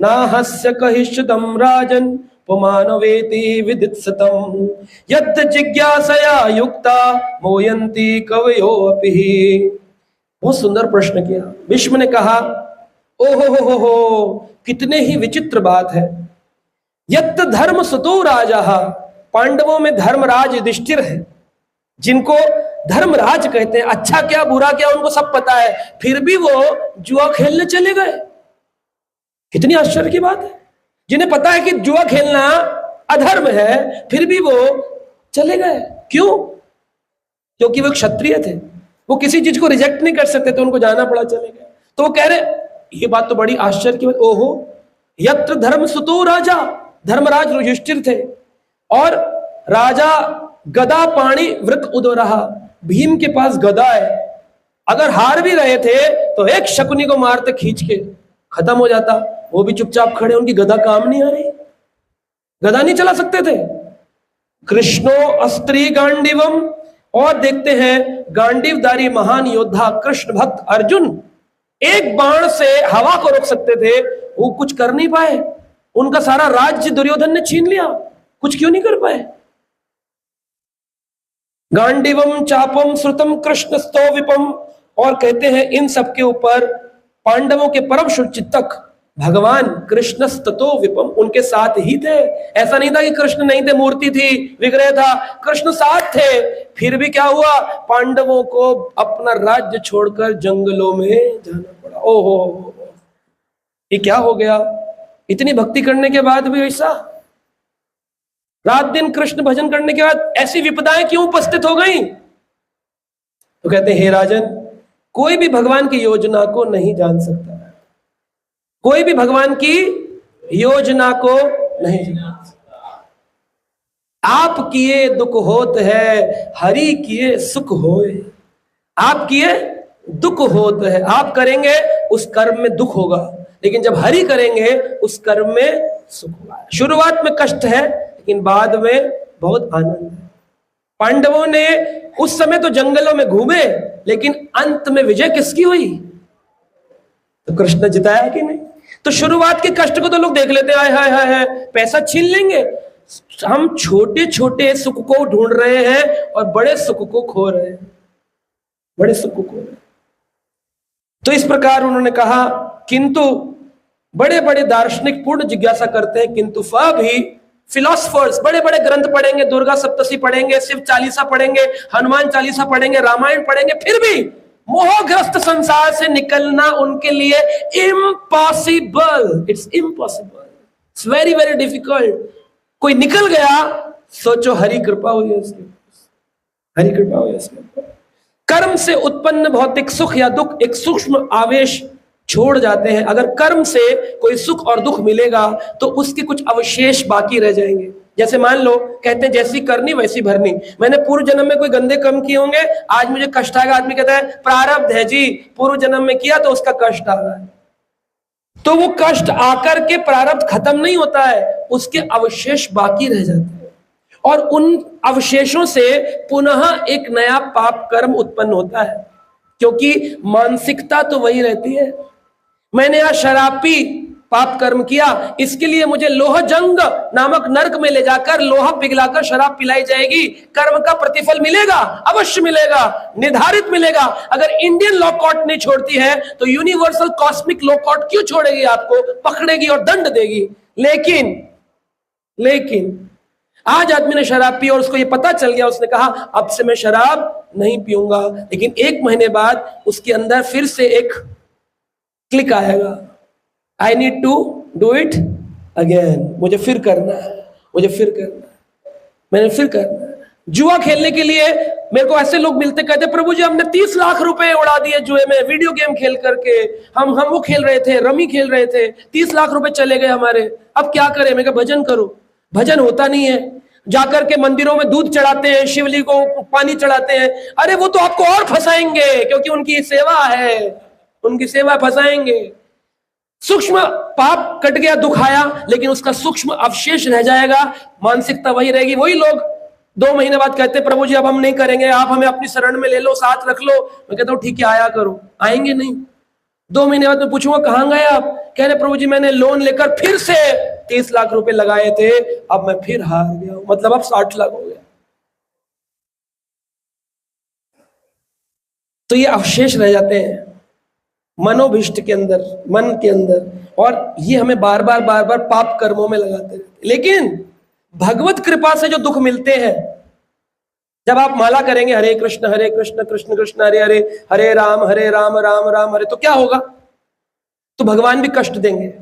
नाहस्य कहिष्यतम राजन पुमानवेति विदित्सतम यद् जिज्ञासया युक्ता मोयन्ति कवयो अपि। बहुत सुंदर प्रश्न किया। भीष्म ने कहा, ओहो हो, कितने ही विचित्र बात है। यत् धर्म सुतो राजा, पांडवों में धर्मराज युधिष्ठिर है, जिनको धर्मराज कहते हैं। अच्छा क्या बुरा क्या उनको सब पता है, फिर भी वो जुआ खेलने चले गए। कितनी आश्चर्य की बात है। जिन्हें पता है कि जुआ खेलना अधर्म है, फिर भी वो चले गए। क्यों? क्योंकि वो क्षत्रिय थे, वो किसी चीज को रिजेक्ट नहीं कर सकते, तो उनको जाना पड़ा, चले गए। तो वो कह रहे, ये बात तो बड़ी आश्चर्य की बात। ओहो, यत्र धर्म सुतो राजा, धर्मराज युधिष्ठिर थे, और राजा गदा पाणी वृक उदरहा, भीम के पास गदा है। अगर हार भी रहे थे तो एक शकुनी को मारते खींच के, खत्म हो जाता। वो भी चुपचाप खड़े, उनकी गदा काम नहीं आ रही, गदा नहीं चला सकते थे। कृष्णो अस्त्री गांडीवम, और देखते हैं गांडीवधारी महान योद्धा कृष्ण भक्त अर्जुन एक बाण से हवा को रोक सकते थे, वो कुछ कर नहीं पाए। उनका सारा राज्य दुर्योधन ने छीन लिया, कुछ क्यों नहीं कर पाए। गांडीवम चापम श्रुतम कृष्णस्तो विपम, और कहते हैं इन सब के ऊपर पांडवों के परम चित्तक भगवान कृष्णस्तो विपम उनके साथ ही थे। ऐसा नहीं था कि कृष्ण नहीं थे, मूर्ति थी, विग्रह था, कृष्ण साथ थे। फिर भी क्या हुआ, पांडवों को अपना राज्य छोड़कर जंगलों में जाना पड़ा। ओहो, ये क्या हो गया? इतनी भक्ति करने के बाद भी ऐसा, रात दिन कृष्ण भजन करने के बाद ऐसी विपदाएं क्यों उपस्थित हो गई? तो कहते हैं, हे राजन, कोई भी भगवान की योजना को नहीं जान सकता, कोई भी भगवान की योजना को नहीं जान सकता। आप किए दुख होत है, हरि किए सुख होए। आप किए दुख होत है, आप करेंगे उस कर्म में दुख होगा, लेकिन जब हरि करेंगे उस कर्म में सुख होगा। शुरुआत में कष्ट है, लेकिन बाद में बहुत आनंद है। पांडवों ने उस समय तो जंगलों में घूमे, लेकिन अंत में विजय किसकी हुई? तो कृष्ण जिताया कि नहीं? तो शुरुआत के कष्ट को तो लोग देख लेते हैं, हाय हाय हाय पैसा छीन लेंगे। हम छोटे छोटे सुख को ढूंढ रहे हैं और बड़े सुख को खो रहे हैं, बड़े सुख को खो रहे हैं। तो इस प्रकार उन्होंने कहा, किंतु बड़े बड़े दार्शनिक पूर्ण जिज्ञासा करते हैं, किंतु भी फिलोसफर्स बड़े बड़े ग्रंथ पढ़ेंगे, दुर्गा सप्तशती पढ़ेंगे, शिव चालीसा पढ़ेंगे, हनुमान चालीसा पढ़ेंगे, रामायण पढ़ेंगे, फिर भी मोहग्रस्त संसार से निकलना उनके लिए impossible. It's impossible, it's very very difficult. कोई निकल गया, सोचो हरि कृपा हुई है उसके, हरि कृपा हुई है उसके ऊपर। कर्म से उत्पन्न भौतिक सुख या दुख एक सूक्ष्म आवेश छोड़ जाते हैं। अगर कर्म से कोई सुख और दुख मिलेगा तो उसके कुछ अवशेष बाकी रह जाएंगे। जैसे मान लो, कहते हैं जैसी करनी वैसी भरनी। मैंने पूर्व जन्म में कोई गंदे कर्म किए होंगे, आज मुझे कष्ट आएगा। आदमी कहता है प्रारब्ध है जी, पूर्व जन्म में किया तो उसका कष्ट आ रहा है। तो वो कष्ट आकर के प्रारब्ध खत्म नहीं होता है, उसके अवशेष बाकी रह जाते हैं और उन अवशेषों से पुनः एक नया पाप कर्म उत्पन्न होता है, क्योंकि मानसिकता तो वही रहती है। मैंने आज शराब पी, पाप कर्म किया, इसके लिए मुझे लोह जंग नामक नरक में ले जाकर लोहा पिघलाकर शराब पिलाई जाएगी। कर्म का प्रतिफल मिलेगा, अवश्य मिलेगा, निर्धारित मिलेगा। अगर इंडियन लॉ कोर्ट नहीं छोड़ती है तो यूनिवर्सल कॉस्मिक लॉ कोर्ट क्यों छोड़ेगी? आपको पकड़ेगी और दंड देगी। लेकिन आज आदमी ने शराब पी और उसको ये पता चल गया, उसने कहा अब से मैं शराब नहीं पीऊंगा। लेकिन एक महीने बाद उसके अंदर फिर से एक क्लिक आएगा, I need to do it again. मुझे फिर करना है, मुझे फिर करना है, मैंने फिर करना है। जुआ खेलने के लिए मेरे को ऐसे लोग मिलते, कहते प्रभु जी हमने 30 लाख रुपए उड़ा दिए जुए में, वीडियो गेम खेल करके। हम वो खेल रहे थे, रमी खेल रहे थे, 30 लाख रुपए चले गए हमारे, अब क्या करें? मैं कहा भजन करो। भजन होता नहीं है, जाकर के मंदिरों में दूध चढ़ाते हैं, शिवलिंग को पानी चढ़ाते हैं। अरे वो तो आपको और फंसाएंगे, क्योंकि उनकी सेवा है, उनकी सेवा फंसाएंगे। सूक्ष्म पाप कट गया, दुख आया, लेकिन उसका सूक्ष्म अवशेष रह जाएगा, मानसिकता वही रहेगी। वही लोग 2 महीने बाद कहते प्रभु जी अब हम नहीं करेंगे, आप हमें अपनी शरण में ले लो, साथ रख लो। मैं कहता हूं ठीक है, आया करो। आएंगे नहीं। 2 महीने बाद मैं पूछूंगा कहां गए आप? कह रहे प्रभु जी मैंने लोन लेकर फिर से 30 लाख रुपए लगाए थे, अब मैं फिर हार गया हूं, मतलब अब 60 लाख हो गया। तो ये अवशेष रह जाते हैं मनोभिष्ट के अंदर, मन के अंदर, और ये हमें बार बार पाप कर्मों में लगाते रहते। लेकिन भगवत कृपा से जो दुख मिलते हैं, जब आप माला करेंगे हरे कृष्ण कृष्ण कृष्ण हरे हरे, हरे राम राम राम हरे, तो क्या होगा? तो भगवान भी कष्ट देंगे,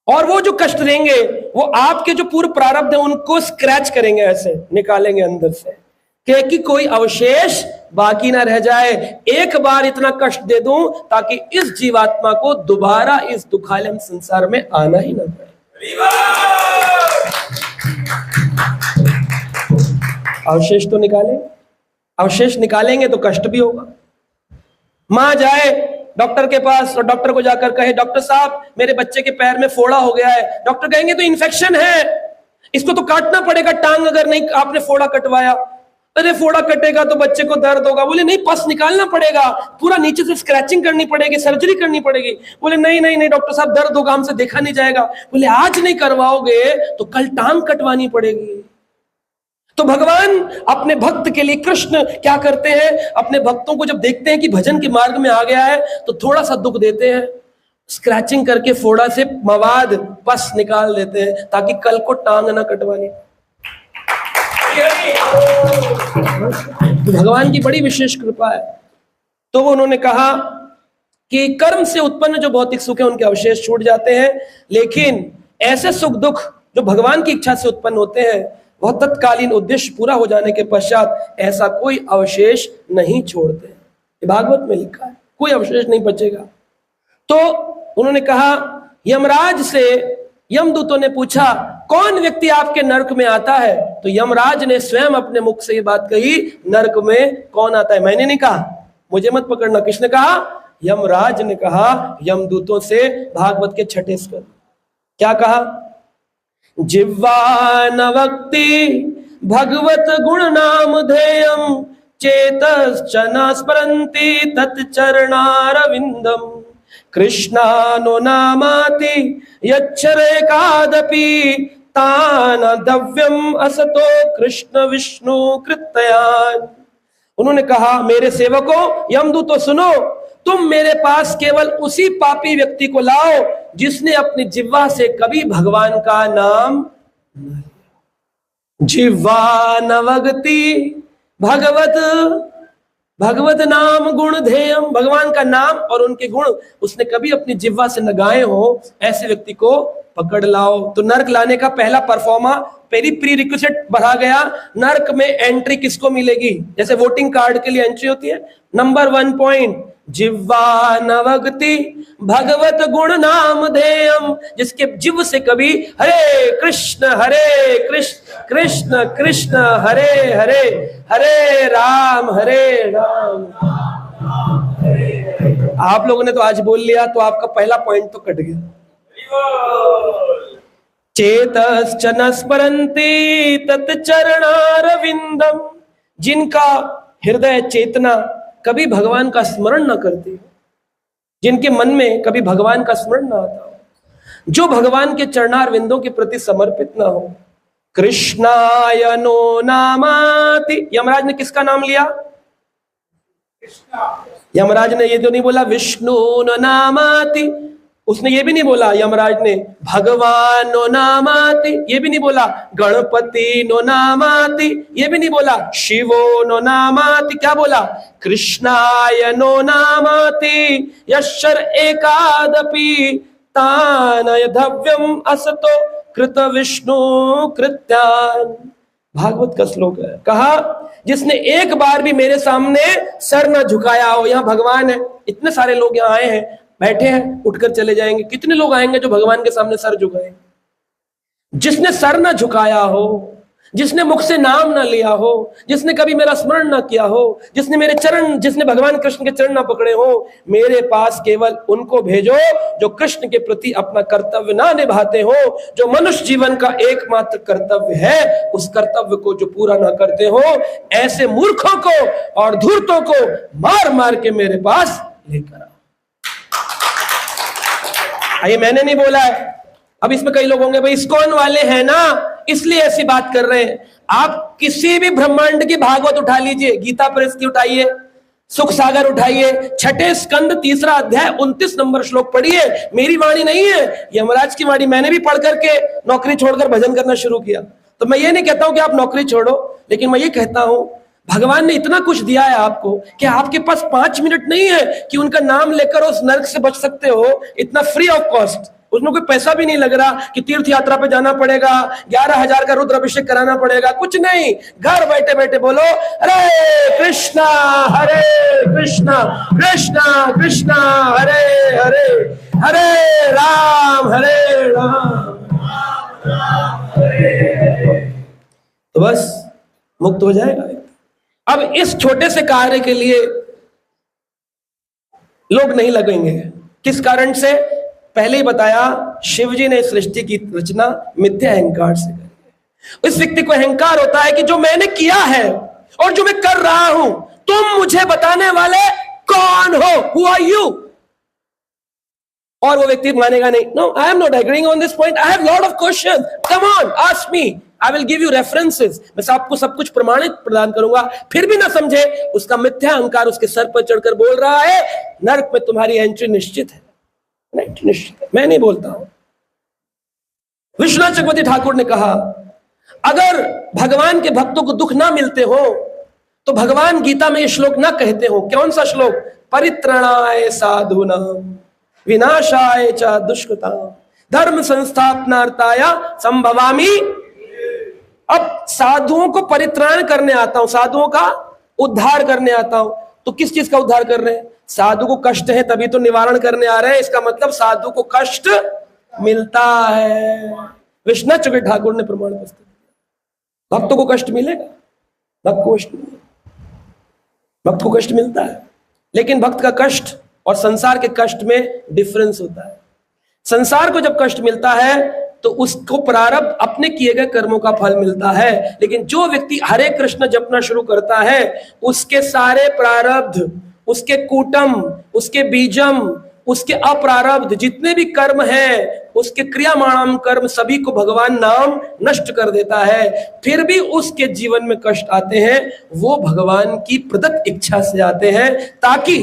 और वो जो कष्ट देंगे वो आपके जो पूर्व प्रारब्ध है उनको स्क्रैच करेंगे, ऐसे निकालेंगे अंदर से, कि कोई अवशेष बाकी ना रह जाए। एक बार इतना कष्ट दे दूं ताकि इस जीवात्मा को दोबारा इस दुखालय संसार में आना ही ना पड़े। अवशेष तो निकालें, अवशेष निकालेंगे तो कष्ट भी होगा। मां जाए डॉक्टर के पास और डॉक्टर को जाकर कहे डॉक्टर साहब मेरे बच्चे के पैर में फोड़ा हो गया है। डॉक्टर कहेंगे तो इन्फेक्शन है, इसको तो काटना पड़ेगा टांग, अगर नहीं आपने फोड़ा कटवाया। अरे फोड़ा कटेगा तो बच्चे को दर्द होगा। बोले नहीं, पस निकालना पड़ेगा, पूरा नीचे से स्क्रैचिंग करनी पड़ेगी, सर्जरी करनी पड़ेगी। बोले नहीं डॉक्टर साहब दर्द होगा, हमसे देखा नहीं जाएगा। बोले आज नहीं करवाओगे तो कल टांग कटवानी पड़ेगी। तो भगवान अपने भक्त के लिए, कृष्ण क्या करते हैं, अपने भक्तों को जब देखते हैं कि भजन के मार्ग में आ गया है तो थोड़ा सा दुख देते हैं, स्क्रैचिंग करके फोड़ा से मवाद पस निकाल देते हैं ताकि कल को टांग ना कटवानी। तो भगवान की बड़ी विशेष कृपा है। तो उन्होंने कहा कि कर्म से उत्पन्न जो भौतिक सुख है उनके अवशेष छूट जाते हैं, लेकिन ऐसे सुख दुख जो भगवान की इच्छा से उत्पन्न होते हैं वह तत्कालीन उद्देश्य पूरा हो जाने के पश्चात ऐसा कोई अवशेष नहीं छोड़ते। ये भागवत में लिखा है, कोई अवशेष नहीं बचेगा। तो उन्होंने कहा, यमराज से यमदूतों ने पूछा कौन व्यक्ति आपके नरक में आता है? तो यमराज ने स्वयं अपने मुख से ये बात कही, नरक में कौन आता है? मैंने नहीं कहा, मुझे मत पकड़ना। किसने कहा? यमराज ने कहा यमदूतों से, भागवत के 6ठे स्कंद। क्या कहा? जिह्वा न वक्ति भगवत गुण नाम ध्येयम चेतश्च न स्मरन्ति तत्चरणारविंदम कृष्णानो नामाति यच्छरेकादपि तान दव्यम असतो कृष्ण विष्णु कृतयान। उन्होंने कहा, मेरे सेवकों, यमदूतों सुनो, तुम मेरे पास केवल उसी पापी व्यक्ति को लाओ जिसने अपनी जिह्वा से कभी भगवान का नाम, जिह्वा नवगति भगवत नाम गुण ध्येयम, भगवान का नाम और उनके गुण उसने कभी अपनी जिह्वा से न गाए हो, ऐसे व्यक्ति को पकड़ लाओ। तो नर्क लाने का पहला परफॉर्मा, पहली प्री रिक्विजिट बढ़ा गया। नर्क में एंट्री किसको मिलेगी? जैसे वोटिंग कार्ड के लिए एंट्री होती है, नंबर 1 पॉइंट, जिह्वा नवगति भगवत गुण नाम ध्येयम, जिसके जिह्व से कभी हरे कृष्ण कृष्ण कृष्ण हरे हरे, हरे राम आप लोगों ने तो आज बोल लिया, तो आपका पहला पॉइंट तो कट गया। चेतश्च स्मरन्ति तत्चरणारविंदम, जिनका हृदय चेतना कभी भगवान का स्मरण न करती, जिनके मन में कभी भगवान का स्मरण न आता हो, जो भगवान के चरणारविंदों के प्रति समर्पित न हो। कृष्णाय नो नामाति, यमराज ने किसका नाम लिया? यमराज ने ये तो नहीं बोला विष्णु नो नामाति, उसने ये भी नहीं बोला यमराज ने भगवान नो नामाति, ये भी नहीं बोला गणपति नो नामाति, ये भी नहीं बोला शिवो नो नामाति, क्या बोला? कृष्णाय नो नामाति यश्चर एकादपि तानय धव्यम असतो कृत विष्णु कृत्यान। भागवत का श्लोक है। कहा, जिसने एक बार भी मेरे सामने सर न झुकाया हो। यहाँ भगवान है, इतने सारे लोग यहाँ आए हैं, बैठे हैं, उठकर चले जाएंगे। कितने लोग आएंगे जो भगवान के सामने सर झुकाएंगे? जिसने सर न झुकाया हो, जिसने मुख से नाम ना लिया हो, जिसने कभी मेरा स्मरण ना किया हो, जिसने मेरे चरण, जिसने भगवान कृष्ण के चरण ना पकड़े हो, मेरे पास केवल उनको भेजो जो कृष्ण के प्रति अपना कर्तव्य ना निभाते हो, जो मनुष्य जीवन का एकमात्र कर्तव्य है, उस कर्तव्य को जो पूरा ना करते हो, ऐसे मूर्खों को और धूर्तों को मार मार के मेरे पास लेकर आओ। ये मैंने नहीं बोला है। अब इसमें कई लोग होंगे, भाई इस्कॉन वाले हैं ना इसलिए ऐसी बात कर रहे हैं। आप किसी भी ब्रह्मांड की भागवत उठा लीजिए, गीता प्रेस की उठाइए, सुख सागर उठाइए, 6 स्कंद 3 अध्याय 29 नंबर श्लोक पढ़िए। मेरी वाणी नहीं है, यमराज की वाणी। मैंने भी पढ़ करके नौकरी छोड़कर भजन करना शुरू किया। तो मैं ये नहीं कहता हूं कि आप नौकरी छोड़ो, लेकिन मैं ये कहता हूं भगवान ने इतना कुछ दिया है आपको कि आपके पास 5 मिनट नहीं है कि उनका नाम लेकर उस नरक से बच सकते हो। इतना फ्री ऑफ कॉस्ट, उसमें कोई पैसा भी नहीं लग रहा कि तीर्थ यात्रा पे जाना पड़ेगा, 11,000 का रुद्र अभिषेक कराना पड़ेगा, कुछ नहीं। घर बैठे बैठे बोलो हरे कृष्णा कृष्णा कृष्णा हरे हरे, हरे राम तो बस मुक्त हो जाएगा। अब इस छोटे से कार्य के लिए लोग नहीं लगेंगे। किस कारण से? पहले ही बताया, शिवजी ने सृष्टि की रचना मिथ्या अहंकार से करी। इस व्यक्ति को अहंकार होता है कि जो मैंने किया है और जो मैं कर रहा हूं, तुम मुझे बताने वाले कौन हो? Who are you? और वो व्यक्ति मानेगा नहीं। No, I am not agreeing on this point. I have lot of questions. Come on, ask me. I will give you references. मैं आपको सब कुछ प्रमाणित प्रदान करूंगा। फिर भी ना समझे, उसका मिथ्या अहंकार उसके सर पर चढ़कर बोल रहा है नरक में तुम्हारी एंट्री निश्चित है। निश्चित है, मैं नहीं बोलता हूं। विश्वनाथ चक्रवर्ती ठाकुर ने कहा, अगर भगवान के भक्तों को दुख ना मिलते हो तो भगवान गीता में ये श्लोक ना कहते हो। कौन सा श्लोक? परित्रणाय साधूनाम विनाशाय च दुष्कृताम धर्म संस्थापनार्थाय संभवामि। अब साधुओं को परित्राण करने आता हूं, साधुओं का उद्धार करने आता हूं। तो किस चीज का उद्धार कर रहे हैं? साधु को कष्ट है तभी तो निवारण करने आ रहे हैं। इसका मतलब साधु को कष्ट मिलता है। विश्वनाथ चक्रवर्ती ठाकुर ने प्रमाण प्रस्तुत किया। भक्तों को कष्ट मिलेगा, भक्त को कष्ट मिलता है, लेकिन भक्त का कष्ट और संसार के कष्ट में डिफरेंस होता है। संसार को जब कष्ट मिलता है तो उसको प्रारब्ध अपने किए गए कर्मों का फल मिलता है, लेकिन जो व्यक्ति हरे कृष्ण जपना शुरू करता है, उसके सारे प्रारब्ध, उसके कूटम, उसके बीजम, उसके अप्रारब्ध जितने भी कर्म हैं, उसके क्रियामाणम कर्म सभी को भगवान नाम नष्ट कर देता है। फिर भी उसके जीवन में कष्ट आते हैं, वो भगवान की प्रदत्त इच्छा से आते हैं, ताकि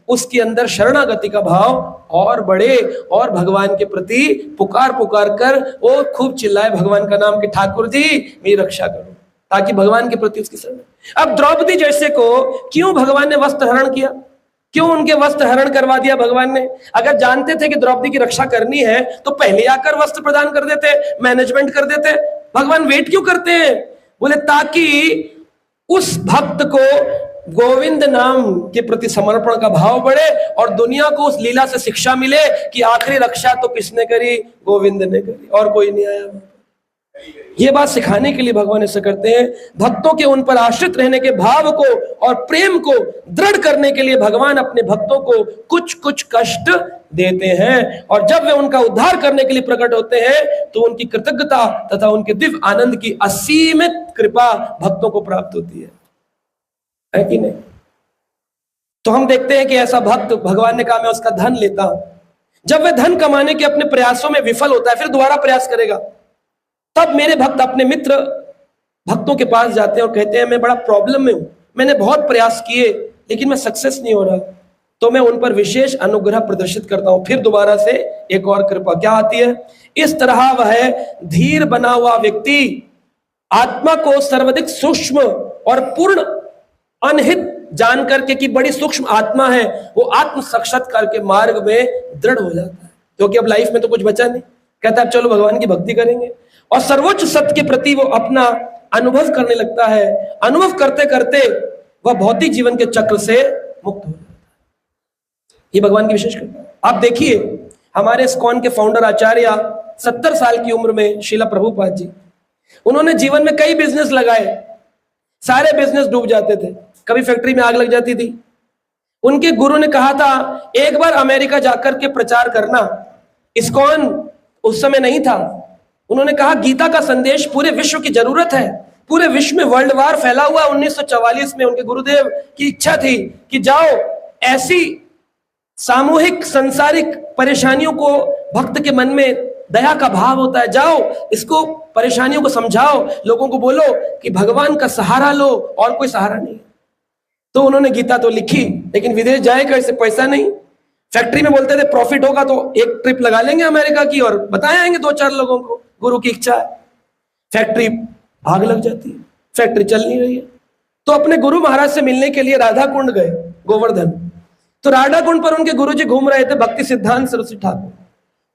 उसके अंदर शरणागति का भाव और बढ़े और भगवान के प्रति पुकार पुकार कर वो खूब चिल्लाए भगवान का नाम कि ठाकुर जी मेरी रक्षा करो, ताकि भगवान के प्रति उसकी शरण। अब द्रौपदी जैसे को क्यों भगवान ने वस्त्र हरण किया, क्यों उनके वस्त्र हरण करवा दिया भगवान ने? अगर जानते थे कि द्रौपदी की रक्षा करनी है तो पहले आकर वस्त्र प्रदान कर देते, मैनेजमेंट कर देते। भगवान वेट क्यों करते हैं? बोले ताकि उस भक्त को गोविंद नाम के प्रति समर्पण का भाव बढ़े और दुनिया को उस लीला से शिक्षा मिले कि आखिरी रक्षा तो किसने करी? गोविंद ने करी, और कोई नहीं आया। ये बात सिखाने के लिए भगवान ऐसा करते हैं। भक्तों के उन पर आश्रित रहने के भाव को और प्रेम को दृढ़ करने के लिए भगवान अपने भक्तों को कुछ कुछ कष्ट देते हैं, और जब वे उनका उद्धार करने के लिए प्रकट होते हैं तो उनकी कृतज्ञता तथा उनके दिव्य आनंद की असीमित कृपा भक्तों को प्राप्त होती है कि नहीं? तो हम देखते हैं कि ऐसा भक्त, भगवान ने कहा मैं उसका धन लेता हूं। जब वह धन कमाने के अपने प्रयासों में विफल होता है, फिर दोबारा प्रयास करेगा, तब मेरे भक्त अपने मित्र भक्तों के पास जाते हैं और कहते हैं मैं बड़ा प्रॉब्लम में हूं, मैंने बहुत प्रयास किए लेकिन मैं सक्सेस नहीं हो रहा। तो मैं उन पर विशेष अनुग्रह प्रदर्शित करता हूं, फिर दोबारा से एक और कृपा क्या आती है। इस तरह वह धीर बना हुआ व्यक्ति आत्मा को सर्वाधिक सूक्ष्म और पूर्ण अनहित जान करके कि बड़ी सूक्ष्म आत्मा है, वो आत्म साक्षात्कार के मार्ग में दृढ़ हो जाता है, क्योंकि अब लाइफ में तो कुछ बचा नहीं। कहता है चलो भगवान की भक्ति करेंगे, और सर्वोच्च सत्य के प्रति वो अपना अनुभव करने लगता है। अनुभव करते करते वह भौतिक जीवन के चक्र से मुक्त हो जाता है। ये भगवान की विशेष कृपा है। आप देखिए हमारे इस्कॉन के फाउंडर आचार्य 70 साल की उम्र में श्रीला प्रभुपाद जी, उन्होंने जीवन में कई बिजनेस लगाए, सारे बिजनेस डूब जाते थे, कभी फैक्ट्री में आग लग जाती थी। उनके गुरु ने कहा था एक बार अमेरिका जाकर के प्रचार करना। इस्कॉन उस समय नहीं था। उन्होंने कहा गीता का संदेश पूरे विश्व की जरूरत है, पूरे विश्व में वर्ल्ड वार फैला हुआ। 1944 में उनके गुरुदेव की इच्छा थी कि जाओ ऐसी सामूहिक संसारिक परेशानियों को, भक्त के मन में दया का भाव होता है, जाओ इसको परेशानियों को समझाओ, लोगों को बोलो कि भगवान का सहारा लो और कोई सहारा नहीं। तो उन्होंने गीता तो लिखी, लेकिन विदेश जाए कैसे, पैसा नहीं। फैक्ट्री में बोलते थे प्रॉफिट होगा तो एक ट्रिप लगा लेंगे अमेरिका की और बताए आएंगे 2-4 लोगों को, गुरु की इच्छा है। फैक्ट्री आग लग जाती है, फैक्ट्री चल नहीं रही है। तो अपने गुरु महाराज से मिलने के लिए राधा कुंड गए, गोवर्धन। तो राधा कुंड पर उनके गुरुजी घूम रहे थे, भक्ति सिद्धांत सरस्वती ठाकुर।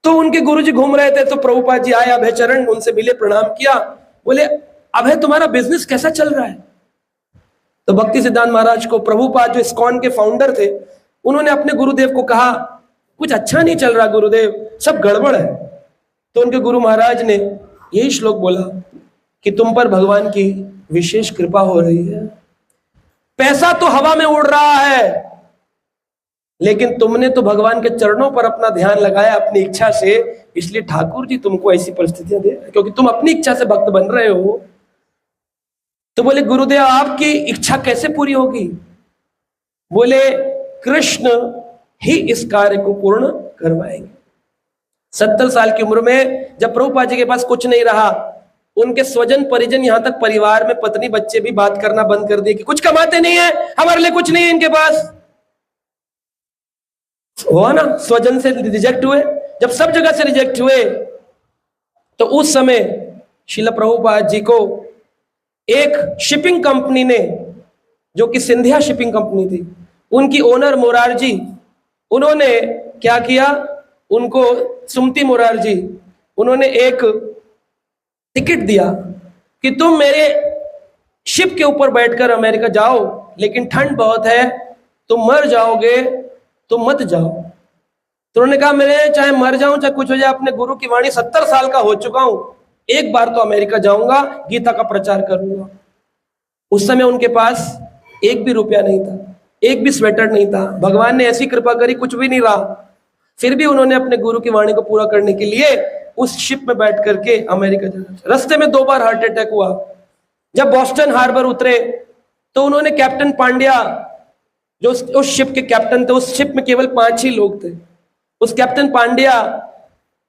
तो उनके गुरुजी घूम रहे थे, तो प्रभुपाद जी आए, अभय चरण, उनसे मिले, प्रणाम किया, बोले अभय तुम्हारा बिजनेस कैसा चल रहा है? तो भक्ति सिद्धांत महाराज को प्रभुपाद जो इस्कॉन के फाउंडर थे, उन्होंने अपने गुरुदेव को कहा कुछ अच्छा नहीं चल रहा गुरुदेव, सब गड़बड़ है। तो उनके गुरु महाराज ने यही श्लोक बोला कि तुम पर भगवान की विशेष कृपा हो रही है, पैसा तो हवा में उड़ रहा है, लेकिन तुमने तो भगवान के चरणों पर अपना ध्यान लगाया अपनी इच्छा से, इसलिए ठाकुर जी तुमको ऐसी परिस्थितियां दे रहे हैं, क्योंकि तुम अपनी इच्छा से भक्त बन रहे हो। तो बोले गुरुदेव आपकी इच्छा कैसे पूरी होगी? बोले कृष्ण ही इस कार्य को पूर्ण करवाएंगे। 70 साल की उम्र में जब प्रभुपाद जी के पास कुछ नहीं रहा, उनके स्वजन परिजन, यहां तक परिवार में पत्नी बच्चे भी बात करना बंद कर दिए कि कुछ कमाते नहीं है, हमारे लिए कुछ नहीं है इनके पास। हुआ ना, स्वजन से रिजेक्ट हुए। जब सब जगह से रिजेक्ट हुए तो उस समय श्रील प्रभुपाद जी को एक शिपिंग कंपनी ने, जो कि सिंधिया शिपिंग कंपनी थी, उनकी ओनर मोरारजी, उन्होंने क्या किया, उनको सुमति मोरारजी, उन्होंने एक टिकट दिया कि तुम मेरे शिप के ऊपर बैठकर अमेरिका जाओ, लेकिन ठंड बहुत है, तुम मर जाओगे, तुम मत जाओ। तो उन्होंने कहा मैं चाहे मर जाऊं चाहे कुछ हो जाए, अपने गुरु की वाणी, 70 साल का हो चुका हूं, एक बार तो अमेरिका जाऊंगा, गीता का प्रचार करूंगा। उस समय उनके पास एक भी रुपया नहीं था, एक भी स्वेटर नहीं था। भगवान ने ऐसी कृपा करी, कुछ भी नहीं रहा। फिर भी उन्होंने अपने गुरु की वाणी को पूरा करने के लिए उस शिप में बैठ करके अमेरिका जाना। रास्ते में 2 बार हार्ट अटैक हुआ। जब बॉस्टन हार्बर उतरे तो उन्होंने कैप्टन पांड्या, जो उस शिप के कैप्टन थे, उस शिप में केवल 5 ही लोग थे, उस कैप्टन पांड्या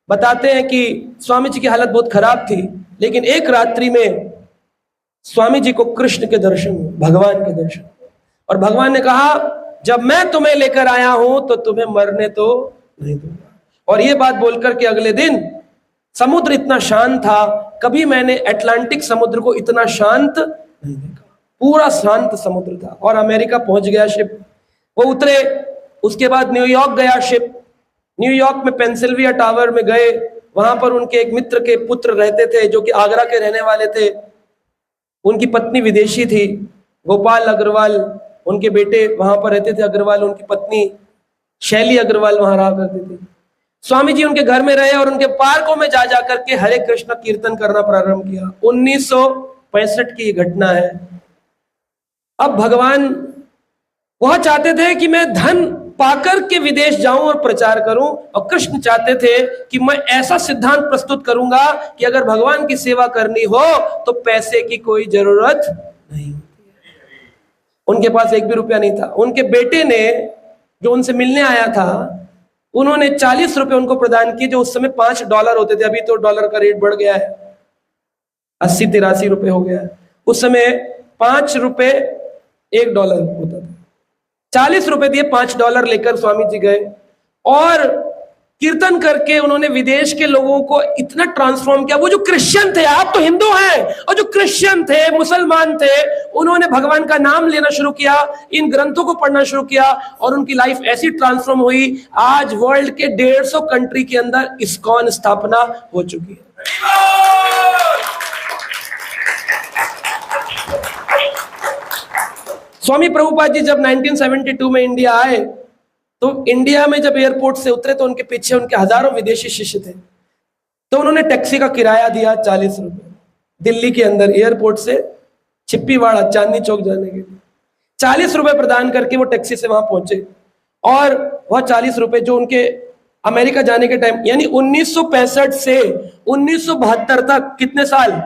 बताते हैं कि स्वामी जी की हालत बहुत खराब थी, लेकिन एक रात्रि में स्वामी जी को कृष्ण के दर्शन हुए, भगवान के दर्शन, और भगवान ने कहा जब मैं तुम्हें लेकर आया हूं तो तुम्हें मरने तो नहीं दूंगा। और ये बात बोलकर के अगले दिन समुद्र इतना शांत था, कभी मैंने अटलांटिक समुद्र को इतना शांत नहीं देखा, पूरा शांत समुद्र था। और अमेरिका पहुंच गया शिप, वो उतरे, उसके बाद न्यूयॉर्क गया शिप, न्यूयॉर्क में पेंसिल्विया टावर में गए, वहां पर उनके एक मित्र के पुत्र रहते थे जो कि आगरा के रहने वाले थे, उनकी पत्नी विदेशी थी, गोपाल अग्रवाल उनके बेटे वहां पर रहते थे अग्रवाल, उनकी पत्नी शैली अग्रवाल वहां रहा करती थी। स्वामी जी उनके घर में रहे और उनके पार्कों में जा जाकर के हरे कृष्ण कीर्तन करना प्रारंभ किया। 1965 की घटना है। अब भगवान वह चाहते थे कि मैं धन पाकर के विदेश जाऊं और प्रचार करूं, और कृष्ण चाहते थे कि मैं ऐसा सिद्धांत प्रस्तुत करूंगा कि अगर भगवान की सेवा करनी हो तो पैसे की कोई जरूरत नहीं। उनके पास एक भी रुपया नहीं था। उनके बेटे ने, जो उनसे मिलने आया था, उन्होंने 40 रुपए उनको प्रदान किए, जो उस समय $5 होते थे। अभी तो डॉलर का रेट बढ़ गया है, 80-83 रुपए हो गया है। उस समय 5 रुपए $1 होता था। 40 रुपए दिए, $5 लेकर स्वामी जी गए और कीर्तन करके उन्होंने विदेश के लोगों को इतना ट्रांसफॉर्म किया। वो जो क्रिश्चियन थे, आप तो हिंदू हैं, और जो क्रिश्चियन थे, मुसलमान थे, उन्होंने भगवान का नाम लेना शुरू किया, इन ग्रंथों को पढ़ना शुरू किया, और उनकी लाइफ ऐसी ट्रांसफॉर्म हुई। आज वर्ल्ड के 150 कंट्री के अंदर इस्कॉन स्थापना हो चुकी है। स्वामी प्रभुपाद जी जब 1972 में इंडिया आए, तो इंडिया में जब एयरपोर्ट से उतरे तो उनके पीछे उनके हजारों विदेशी शिष्य थे। तो उन्होंने टैक्सी का किराया दिया 40 रुपए, दिल्ली के अंदर एयरपोर्ट से छिप्पीवाड़ा चांदनी चौक जाने के लिए 40 रुपए प्रदान करके वो टैक्सी से वहां पहुंचे। और वह 40 रुपए जो उनके अमेरिका जाने के टाइम, यानी 1965 से 1972 तक, कितने साल?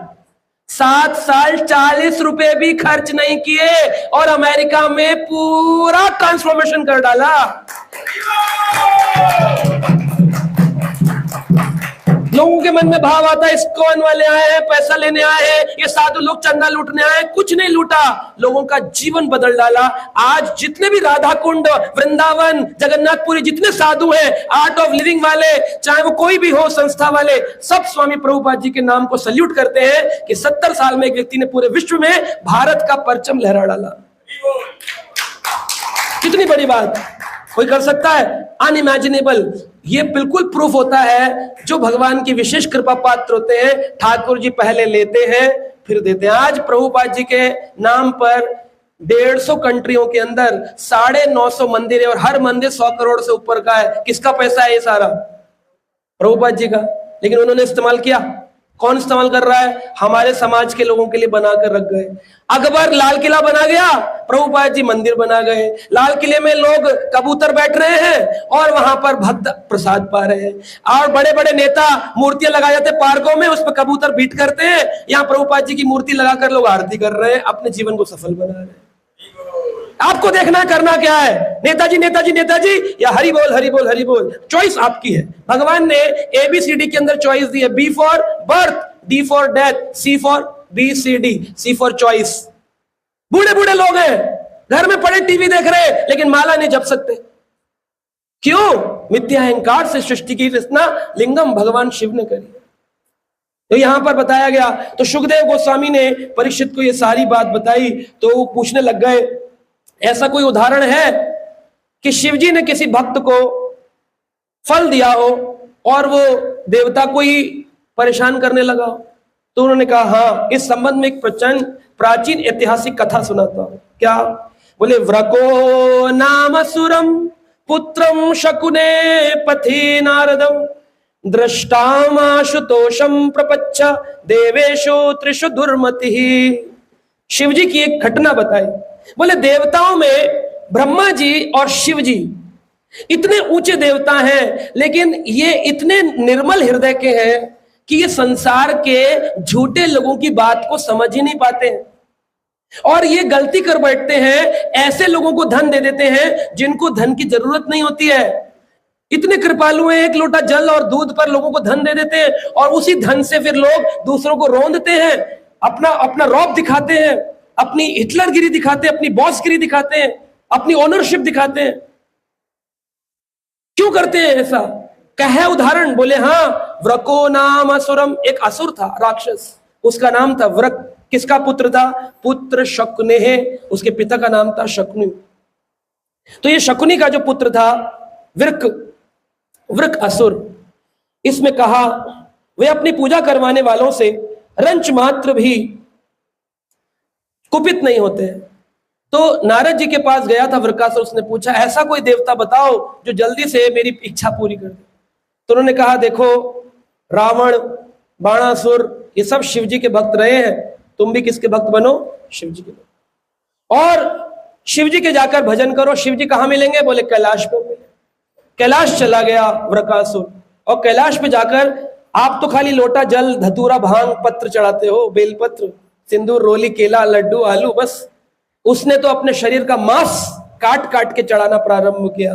7 साल 40 रुपए भी खर्च नहीं किए और अमेरिका में पूरा ट्रांसफॉर्मेशन कर डाला। लोगों के मन में भाव आता है इस्कॉन वाले आए हैं, पैसा लेने आए हैं, ये साधु लोग चंदा लूटने आए हैं। कुछ नहीं लूटा, लोगों का जीवन बदल डाला। आज जितने भी राधा कुंड, वृंदावन, जगन्नाथपुरी, जितने साधु हैं, आर्ट ऑफ लिविंग वाले, चाहे वो कोई भी हो संस्था वाले, सब स्वामी प्रभुपाद जी के नाम को सल्यूट करते हैं कि 70 साल में एक व्यक्ति ने पूरे विश्व में भारत का परचम लहरा डाला। कितनी बड़ी बात कोई कर सकता है? अनइमेजिनेबल। ये बिल्कुल प्रूफ होता है जो भगवान की विशेष कृपा पात्र होते हैं, ठाकुर जी पहले लेते हैं फिर देते हैं। आज प्रभुपाद जी के नाम पर 150 कंट्रियों के अंदर 950 मंदिर है और हर मंदिर 100 करोड़ से ऊपर का है। किसका पैसा है ये सारा? प्रभुपाद जी का। लेकिन उन्होंने इस्तेमाल किया। कौन इस्तेमाल कर रहा है? हमारे समाज के लोगों के लिए बनाकर रख गए। अकबर लाल किला बना गया, प्रभुपाद जी मंदिर बना गए। लाल किले में लोग कबूतर बैठ रहे हैं और वहां पर भक्त प्रसाद पा रहे हैं। और बड़े बड़े नेता मूर्तियां लगाए जाते हैं पार्कों में, उस पर कबूतर बीट करते हैं। यहाँ प्रभुपाद जी की मूर्ति लगाकर लोग आरती कर रहे हैं, अपने जीवन को सफल बना रहे हैं। आपको देखना करना क्या है? नेताजी नेताजी नेताजी या हरि बोल हरि बोल हरि बोल? चॉइस आपकी है। भगवान ने ABCD के अंदर चॉइस दी है। B for birth, D for death, C for BCD, C for choice. बूढ़े बूढ़े लोग हैं, घर में पड़े टीवी देख रहे हैं, लेकिन माला नहीं जप सकते। क्यों? मिथ्या अहंकार से सृष्टि की रचना लिंगम भगवान शिव ने करी। तो यहां पर बताया गया। तो सुखदेव गोस्वामी ने परीक्षित को ये सारी बात बताई, तो वो पूछने लग गए, ऐसा कोई उदाहरण है कि शिवजी ने किसी भक्त को फल दिया हो और वो देवता को ही परेशान करने लगा हो? तो उन्होंने कहा हाँ, इस संबंध में एक प्राचीन ऐतिहासिक कथा सुनाता हूं। क्या? बोले, व्रको नाम सुरम पुत्रम शकुने पथि नारदम दृष्टामाशुतोषम प्रपच्छ देवेशो त्रिषु दुर्मति। शिवजी की एक घटना बताई। बोले, देवताओं में ब्रह्मा जी और शिव जी इतने ऊंचे देवता हैं, लेकिन ये इतने निर्मल हृदय के हैं कि ये संसार के झूठे लोगों की बात को समझ ही नहीं पाते हैं। और ये गलती कर बैठते हैं, ऐसे लोगों को धन दे देते हैं जिनको धन की जरूरत नहीं होती है। इतने कृपालु हैं, एक लोटा जल और दूध पर लोगों को धन दे देते हैं और उसी धन से फिर लोग दूसरों को रौंदते हैं, अपना अपना रौब दिखाते हैं, अपनी हिटलरगिरी दिखाते हैं, अपनी बॉसगिरी दिखाते हैं, अपनी ओनरशिप दिखाते हैं। क्यों करते हैं ऐसा? कहे उदाहरण, बोले हाँ, व्रको नाम असुरम, एक असुर था, राक्षस, उसका नाम था व्रक। किसका पुत्र था? पुत्र शकुने है, उसके पिता का नाम था शकुनि। तो ये शकुनी का जो पुत्र था वृक असुर, इसमें कहा वे अपनी पूजा करवाने वालों से रंच मात्र भी कुपित नहीं होते। तो नारद जी के पास गया था वृकासुर, उसने पूछा ऐसा कोई देवता बताओ जो जल्दी से मेरी इच्छा पूरी कर दे। तो उन्होंने कहा देखो, रावण, बाणासुर, ये सब शिव जी के भक्त रहे हैं, तुम भी किसके भक्त बनो? शिव जी के भक्त। और शिव जी के जाकर भजन करो। शिव जी कहां मिलेंगे? बोले कैलाश पे मिले। कैलाश चला गया वृकासुर, और कैलाश पे जाकर आप तो खाली लोटा जल, धतूरा, भांग, पत्र चढ़ाते हो, बेलपत्र, सिंदूर, रोली, केला, लड्डू, आलू, बस। उसने तो अपने शरीर का मांस काट काट के चढ़ाना प्रारंभ किया।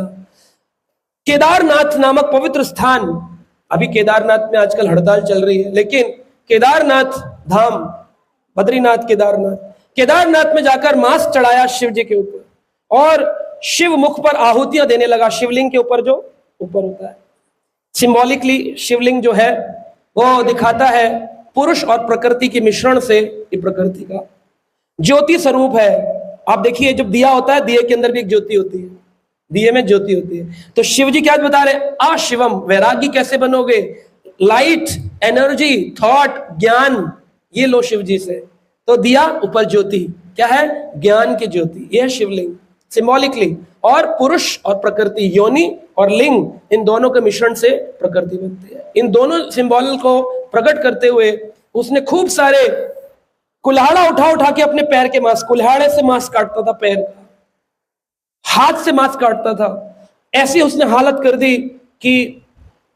केदारनाथ नामक पवित्र स्थान, अभी केदारनाथ में आजकल हड़ताल चल रही है, लेकिन केदारनाथ धाम, बद्रीनाथ, केदारनाथ में जाकर मांस चढ़ाया शिव जी के ऊपर, और शिव मुख पर आहुतियां देने लगा, शिवलिंग के ऊपर जो ऊपर होता है। सिंबॉलिकली शिवलिंग जो है वो दिखाता है पुरुष और प्रकृति के मिश्रण से, ये प्रकृति का ज्योति स्वरूप है। आप देखिए, जब दिया होता है, दिए के अंदर भी एक ज्योति होती है, दिए में ज्योति होती है। तो शिव जी क्या बता रहे हैं? अशिवम, वैरागी कैसे बनोगे? लाइट, एनर्जी, थॉट, ज्ञान, ये लो शिव जी से। तो दिया, ऊपर ज्योति, क्या है? ज्ञान की ज्योति, यह शिवलिंग सिंबॉलिकली। और पुरुष और प्रकृति, योनि और लिंग, इन दोनों के मिश्रण से प्रकृति बनती है। इन दोनों सिंबल को प्रकट करते हुए उसने खूब सारे कुल्हाड़ा उठा उठा के अपने पैर के मांस, कुल्हाड़े से मांस काटता था, पैर का, हाथ से मांस काटता था। ऐसी उसने हालत कर दी कि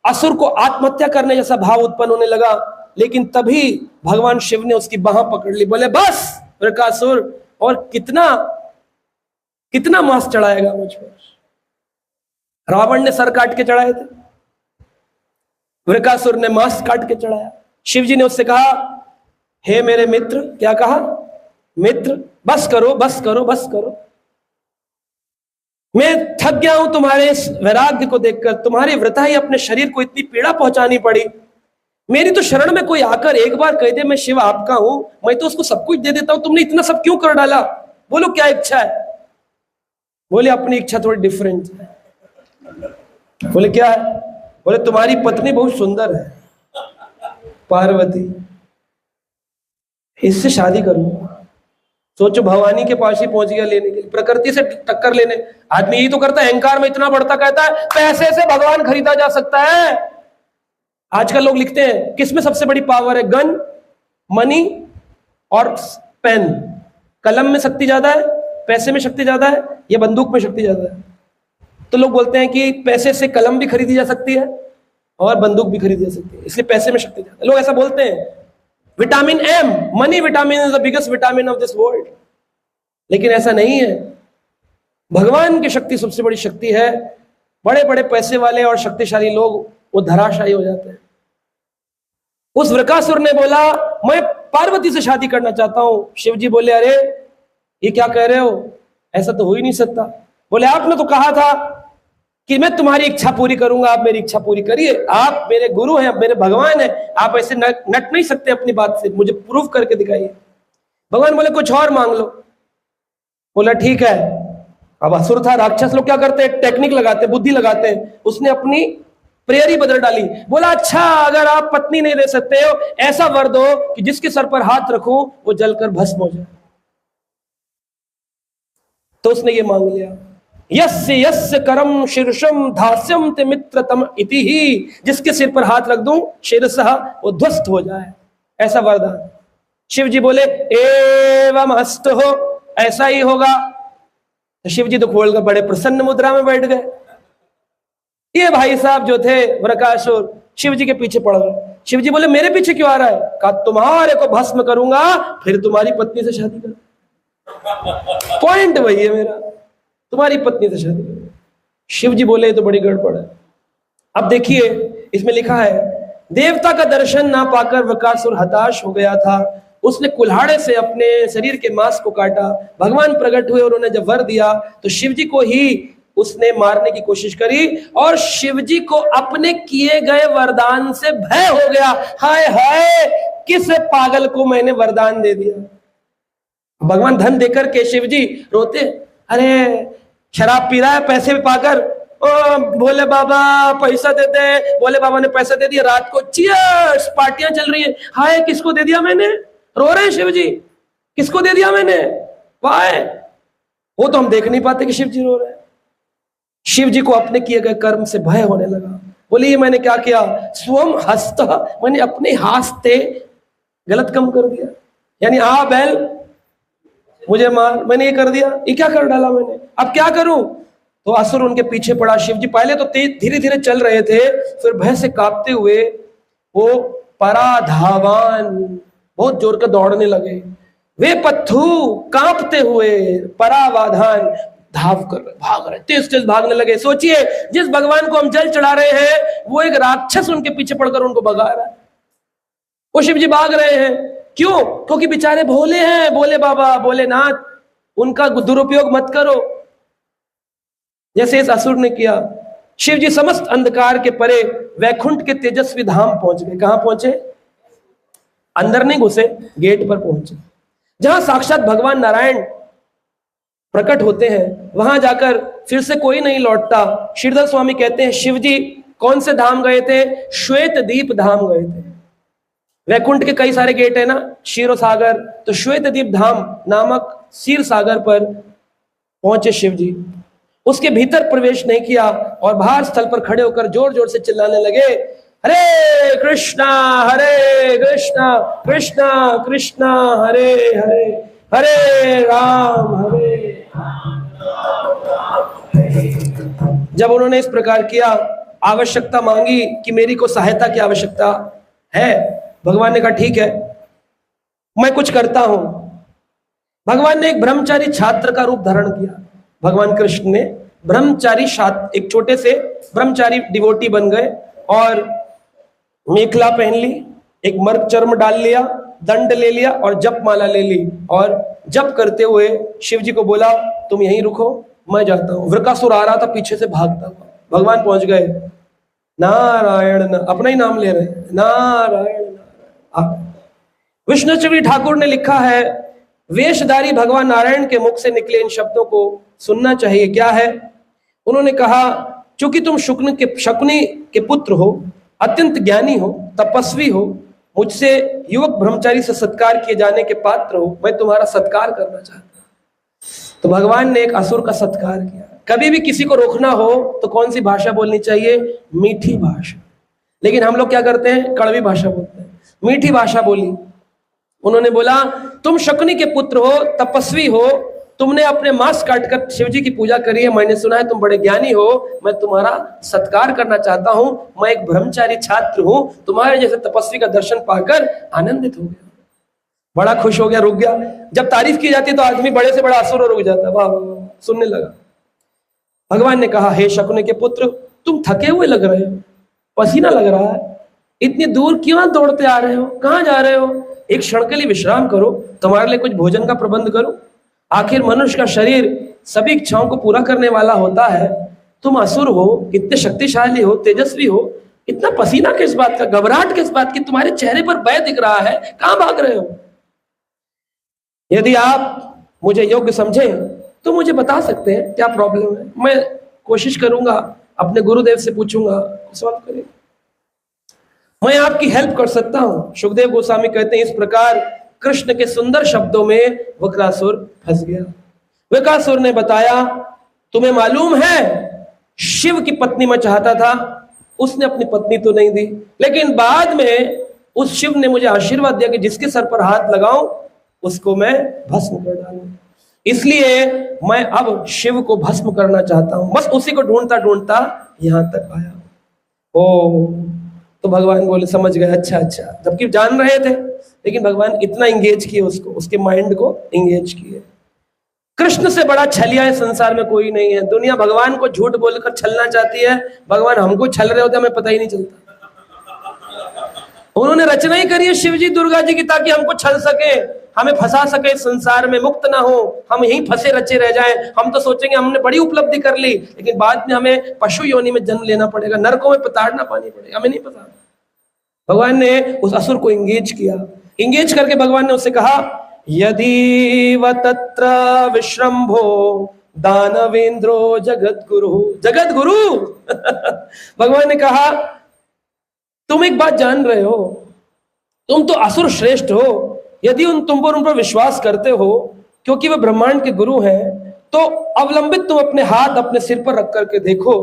असुर को आत्महत्या करने जैसा भाव उत्पन्न होने लगा। लेकिन तभी भगवान शिव ने उसकी बाह पकड़ ली, बोले बस वृकासुर, और कितना कितना मांस चढ़ाएगा मुझ पर? रावण ने सर काट के चढ़ाए थे, वृकासुर ने मांस काट के चढ़ाया। शिव जी ने उससे कहा, हे मेरे मित्र, क्या कहा? मित्र, बस करो, बस करो, बस करो, मैं थक गया हूं तुम्हारे इस वैराग्य को देखकर। तुम्हारी वृथा ही अपने शरीर को इतनी पीड़ा पहुंचानी पड़ी। मेरी तो शरण में कोई आकर एक बार कह दे मैं शिव आपका हूं, मैं तो उसको सब कुछ दे देता हूं, तुमने इतना सब क्यों कर डाला? बोलो क्या इच्छा है? बोले अपनी इच्छा थोड़ी डिफरेंट है। बोले क्या है? बोले तुम्हारी पत्नी बहुत सुंदर है, पार्वती, इससे शादी करूंगा। सोचो, भवानी के पास ही पहुंच गया लेने के लिए, प्रकृति से टक्कर लेने। आदमी यही तो करता है, अहंकार में इतना बढ़ता, कहता है पैसे से भगवान खरीदा जा सकता है। आजकल लोग लिखते हैं किसमें सबसे बड़ी पावर है? गन, मनी और पेन। कलम में शक्ति ज्यादा है, पैसे में शक्ति ज्यादा है, या बंदूक में शक्ति ज्यादा है? तो लोग बोलते हैं कि पैसे से कलम भी खरीदी जा सकती है और बंदूक भी खरीदी जा सकती है, इसलिए पैसे में शक्ति ज्यादा है। लोग ऐसा बोलते हैं। Vitamin M, money vitamin is the biggest vitamin of this world. लेकिन ऐसा नहीं है, भगवान की शक्ति सबसे बड़ी शक्ति है। बड़े बड़े पैसे वाले और शक्तिशाली लोग वो धराशायी हो जाते हैं। उस वृकासुर ने बोला मैं पार्वती से शादी करना चाहता हूं। शिव जी बोले अरे ये क्या कह रहे हो, ऐसा तो हो ही नहीं सकता। बोले आपने तो कहा था कि मैं तुम्हारी इच्छा पूरी करूंगा, आप मेरी इच्छा पूरी करिए, आप मेरे गुरु हैं, आप मेरे भगवान हैं, आप ऐसे नट नहीं सकते अपनी बात से, मुझे प्रूफ करके दिखाइए। भगवान बोले कुछ और मांग लो। बोला ठीक है। अब असुर था, राक्षस लोग क्या करते हैं? टेक्निक लगाते, बुद्धि लगाते हैं। उसने अपनी प्रेयर ही बदल डाली। बोला अच्छा, अगर आप पत्नी नहीं दे सकते हो, ऐसा वर दो कि जिसके सर पर हाथ रखूं वो जलकर भस्म हो जाए। तो उसने ये मांग लिया, यस्य यस्य करम शीर्षम धास्यम ते मित्रतम इति ही, जिसके सिर पर हाथ रख दूं शीर्षः वो ध्वस्त हो जाए, ऐसा वरदान। शिव जी बोले एवं अस्तु हो, ऐसा ही होगा। तो शिव जी तो खोलकर बड़े प्रसन्न मुद्रा में बैठ गए। ये भाई साहब जो थे वृकासुर, शिव जी के पीछे पड़ गए। शिव जी बोले मेरे पीछे क्यों आ रहा है? कहा तुम्हारे को भस्म करूंगा, फिर तुम्हारी पत्नी से शादी कर। पॉइंट वही है मेरा, तुम्हारी पत्नी से शादी करो। शिव जी बोले तो बड़ी गड़बड़ है, अब देखिए इसमें लिखा है, देवता का दर्शन ना पाकर वृकासुर हताश हो गया था। उसने कुल्हाड़े से अपने शरीर के मांस को काटा। भगवान प्रकट हुए और उन्हें जब वर दिया तो शिव जी को ही उसने मारने की कोशिश करी और शिव जी को अपने किए गए वरदान से भय हो गया। हाय हाय, किस पागल को मैंने वरदान दे दिया। भगवान धन देकर के शिव जी रोते, अरे शराब पी रहा है पैसे भी पाकर, ओ भोले बाबा पैसा दे दे। भोले बाबा ने पैसा दे दिया, रात को चियर्स पार्टियां चल रही है। हाय, किसको दे दिया मैंने? रो रहे हैं शिव जी, किसको दे दिया मैंने? वाह, वो तो हम देख नहीं पाते कि शिव जी रो रहे हैं। शिव जी को अपने किए गए कर्म से भय होने लगा। बोले ये मैंने क्या किया? स्वम हस्त, मैंने अपने हाथ से गलत काम कर दिया। यानी आ बैल मुझे मार, मैंने ये कर दिया, ये क्या कर डाला मैंने, अब क्या करूं? तो असुर उनके पीछे पड़ा। शिव जी पहले तो धीरे धीरे चल रहे थे, फिर भय से कांपते हुए वो पराधावान, बहुत जोर का दौड़ने लगे। वे पत्थु कांपते हुए परावाधान धाव कर रहे, भाग रहे, तेज तेज भागने लगे। सोचिए, जिस भगवान को हम जल चढ़ा रहे हैं वो एक राक्षस उनके पीछे पड़कर उनको भगा रहा है। वो शिव जी भाग रहे हैं, क्यों? क्योंकि बेचारे भोले हैं, भोले बाबा, भोलेनाथ, उनका दुरुपयोग मत करो जैसे इस असुर ने किया। शिव जी समस्त अंधकार के परे वैकुंठ के तेजस्वी धाम पहुंच गए। कहां पहुंचे? अंदर नहीं घुसे, गेट पर पहुंचे, जहां साक्षात भगवान नारायण प्रकट होते हैं। वहां जाकर फिर से कोई नहीं लौटता। श्रीधर स्वामी कहते हैं, शिव जी कौन से धाम गए थे? श्वेत दीप धाम गए थे। वैकुंठ के कई सारे गेट है ना, क्षीर सागर, तो श्वेत दीप धाम नामक क्षीर सागर पर पहुंचे शिव जी। उसके भीतर प्रवेश नहीं किया और बाहर स्थल पर खड़े होकर जोर जोर से चिल्लाने लगे, हरे कृष्णा कृष्णा कृष्णा हरे हरे, हरे राम हरे। जब उन्होंने इस प्रकार किया, आवश्यकता मांगी कि मेरी को सहायता की आवश्यकता है, भगवान ने कहा ठीक है, मैं कुछ करता हूं। भगवान ने एक ब्रह्मचारी छात्र का रूप धारण किया। भगवान कृष्ण ने ब्रह्मचारी छात्र, एक छोटे से ब्रह्मचारी डिवोटी बन गए और मेखला पहन ली, एक मर्ग चर्म डाल लिया, दंड ले लिया और जप माला ले ली और जप करते हुए शिव जी को बोला, तुम यहीं रुको, मैं जाता हूं। वृकासुर आ रहा था पीछे से भागता हुआ। भगवान पहुंच गए, नारायण, अपना ही नाम ले रहे हैं, नारायण। विष्णु चक्रवर्ती ठाकुर ने लिखा है, वेशधारी भगवान नारायण के मुख से निकले इन शब्दों को सुनना चाहिए। क्या है? उन्होंने कहा, चूंकि तुम शकुनी के पुत्र हो, अत्यंत ज्ञानी हो, तपस्वी हो, मुझसे युवक ब्रह्मचारी से सत्कार किए जाने के पात्र हो, मैं तुम्हारा सत्कार करना चाहता हूं। तो भगवान ने एक असुर का सत्कार किया। कभी भी किसी को रोकना हो तो कौन सी भाषा बोलनी चाहिए? मीठी भाषा। लेकिन हम लोग क्या करते हैं? कड़वी भाषा बोलते हैं। मीठी भाषा बोली। उन्होंने बोला, तुम शकुनी के पुत्र हो, तपस्वी हो, तुमने अपने मांस काटकर शिव जी की पूजा करी है, मैंने सुना है तुम बड़े ज्ञानी हो, मैं तुम्हारा सत्कार करना चाहता हूं। मैं एक ब्रह्मचारी छात्र हूं, तुम्हारे जैसे तपस्वी का दर्शन पाकर आनंदित हो गया, बड़ा खुश हो गया, रुक गया। जब तारीफ की जाती है तो आदमी बड़े से बड़ा असुर रुक जाता है, वाह वाह, सुनने लगा। भगवान ने कहा, हे शकुनी के पुत्र, तुम थके हुए लग रहे हो, पसीना लग रहा है, इतनी दूर क्यों दौड़ते आ रहे हो, कहाँ जा रहे हो? एक क्षण के लिए विश्राम करो, तुम्हारे लिए कुछ भोजन का प्रबंध करूं। आखिर मनुष्य का शरीर सभी इच्छाओं को पूरा करने वाला होता है। तुम असुर हो, इतने शक्तिशाली हो, तेजस्वी हो, इतना पसीना किस बात का, घबराहट किस बात की? तुम्हारे चेहरे पर भय दिख रहा है, कहां भाग रहे हो? यदि आप मुझे योग्य समझे तो मुझे बता सकते हैं क्या प्रॉब्लम है, मैं कोशिश करूंगा, अपने गुरुदेव से पूछूंगा, सॉल्व करेंगे, मैं आपकी हेल्प कर सकता हूं। सुखदेव गोस्वामी कहते हैं, इस प्रकार कृष्ण के सुंदर शब्दों में वक्रासुर फंस गया। वक्रासुर ने बताया, तुम्हें मालूम है शिव की पत्नी मैं चाहता था, उसने अपनी पत्नी तो नहीं दी, लेकिन बाद में उस शिव ने मुझे आशीर्वाद दिया कि जिसके सर पर हाथ लगाऊं उसको मैं भस्म कर डालूं। इसलिए मैं अब शिव को भस्म करना चाहता हूं। बस उसी को ढूंढता ढूंढता यहां तक आया। ओ, तो भगवान बोले, समझ गए, अच्छा अच्छा, जबकि जान रहे थे, लेकिन भगवान इतना इंगेज किए उसको, उसके माइंड को इंगेज किए। कृष्ण से बड़ा छलिया इस संसार में कोई नहीं है। दुनिया भगवान को झूठ बोलकर छलना चाहती है, भगवान हमको छल रहे होते हमें पता ही नहीं चलता। उन्होंने रचना ही करी है शिव जी दुर्गा जी की, ताकि हमको छल सके, हमें फंसा सके, इस संसार में मुक्त ना हो, हम यहीं फंसे रचे रह जाएं। हम तो सोचेंगे हमने बड़ी उपलब्धि कर ली, लेकिन बाद में हमें पशु योनि में जन्म लेना पड़ेगा, नरकों में प्रताड़ना पानी पड़ेगा, हमें नहीं पता। भगवान ने उस असुर को इंगेज किया, इंगेज करके भगवान ने उससे कहा, यदि व तत्र विश्रम्भो दानवेंद्रो जगत गुरु। जगत गुरु भगवान ने कहा, तुम एक बात जान रहे हो, तुम तो असुर श्रेष्ठ हो, यदि तुम पर उन पर विश्वास करते हो, क्योंकि वे ब्रह्मांड के गुरु हैं, तो अवलंबित तुम अपने हाथ अपने सिर पर रख करके देखो,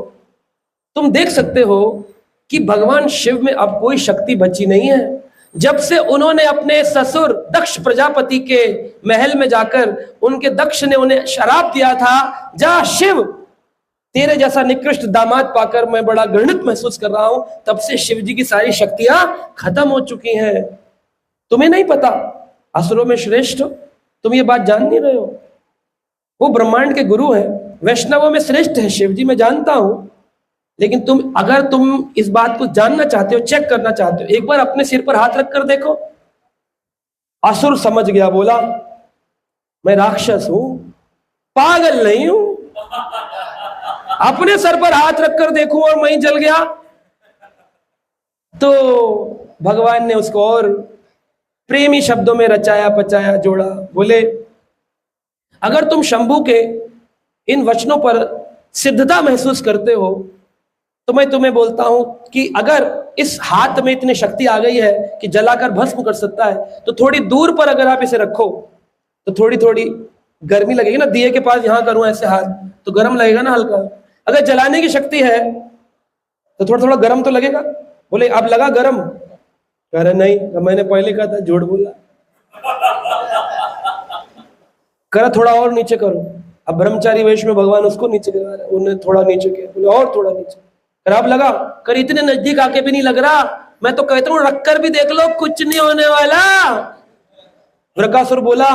तुम देख सकते हो कि भगवान शिव में अब कोई शक्ति बची नहीं है। जब से उन्होंने अपने ससुर दक्ष प्रजापति के महल में जाकर उनके दक्ष ने उन्हें शराप दिया था, जा शिव, तेरे जैसा निकृष्ट दामाद पाकर मैं बड़ा घृणित महसूस कर रहा हूं, तब से शिव जी की सारी शक्तियां खत्म हो चुकी हैं। तुम्हें नहीं पता, असुरों में श्रेष्ठ हो, तुम ये बात जान नहीं रहे हो। वो ब्रह्मांड के गुरु हैं, वैष्णवों में श्रेष्ठ है शिव जी, मैं जानता हूं, लेकिन अगर तुम इस बात को जानना चाहते हो, चेक करना चाहते हो, एक बार अपने सिर पर हाथ रखकर देखो। असुर समझ गया, बोला, मैं राक्षस हूं, पागल नहीं हूं, अपने सर पर हाथ रखकर देखूं और मैं जल गया। तो भगवान ने उसको और प्रेमी शब्दों में रचाया पचाया जोड़ा। बोले, अगर तुम शंभू के इन वचनों पर सिद्धता महसूस करते हो, तो मैं तुम्हें बोलता हूं कि अगर इस हाथ में इतनी शक्ति आ गई है कि जलाकर भस्म कर सकता है, तो थोड़ी दूर पर अगर आप इसे रखो तो थोड़ी थोड़ी गर्मी लगेगी ना। दिए के पास यहां करूं ऐसे हाथ तो गर्म लगेगा ना हल्का। अगर जलाने की शक्ति है तो थोड़ा थोड़ा गर्म तो लगेगा। बोले, अब लगा गर्म? कह रहे नहीं, मैंने पहले कहा था, झूठ बोला। करा थोड़ा और नीचे करो। अब ब्रह्मचारी वेश में भगवान उसको नीचे गिरा रहे, उन्हें थोड़ा नीचे किया। बोले और थोड़ा नीचे कर, अब लगा? कर इतने नजदीक आके भी नहीं लग रहा, मैं तो कहता हूं रखकर भी देख लो, कुछ नहीं होने वाला। वृकासुर बोला,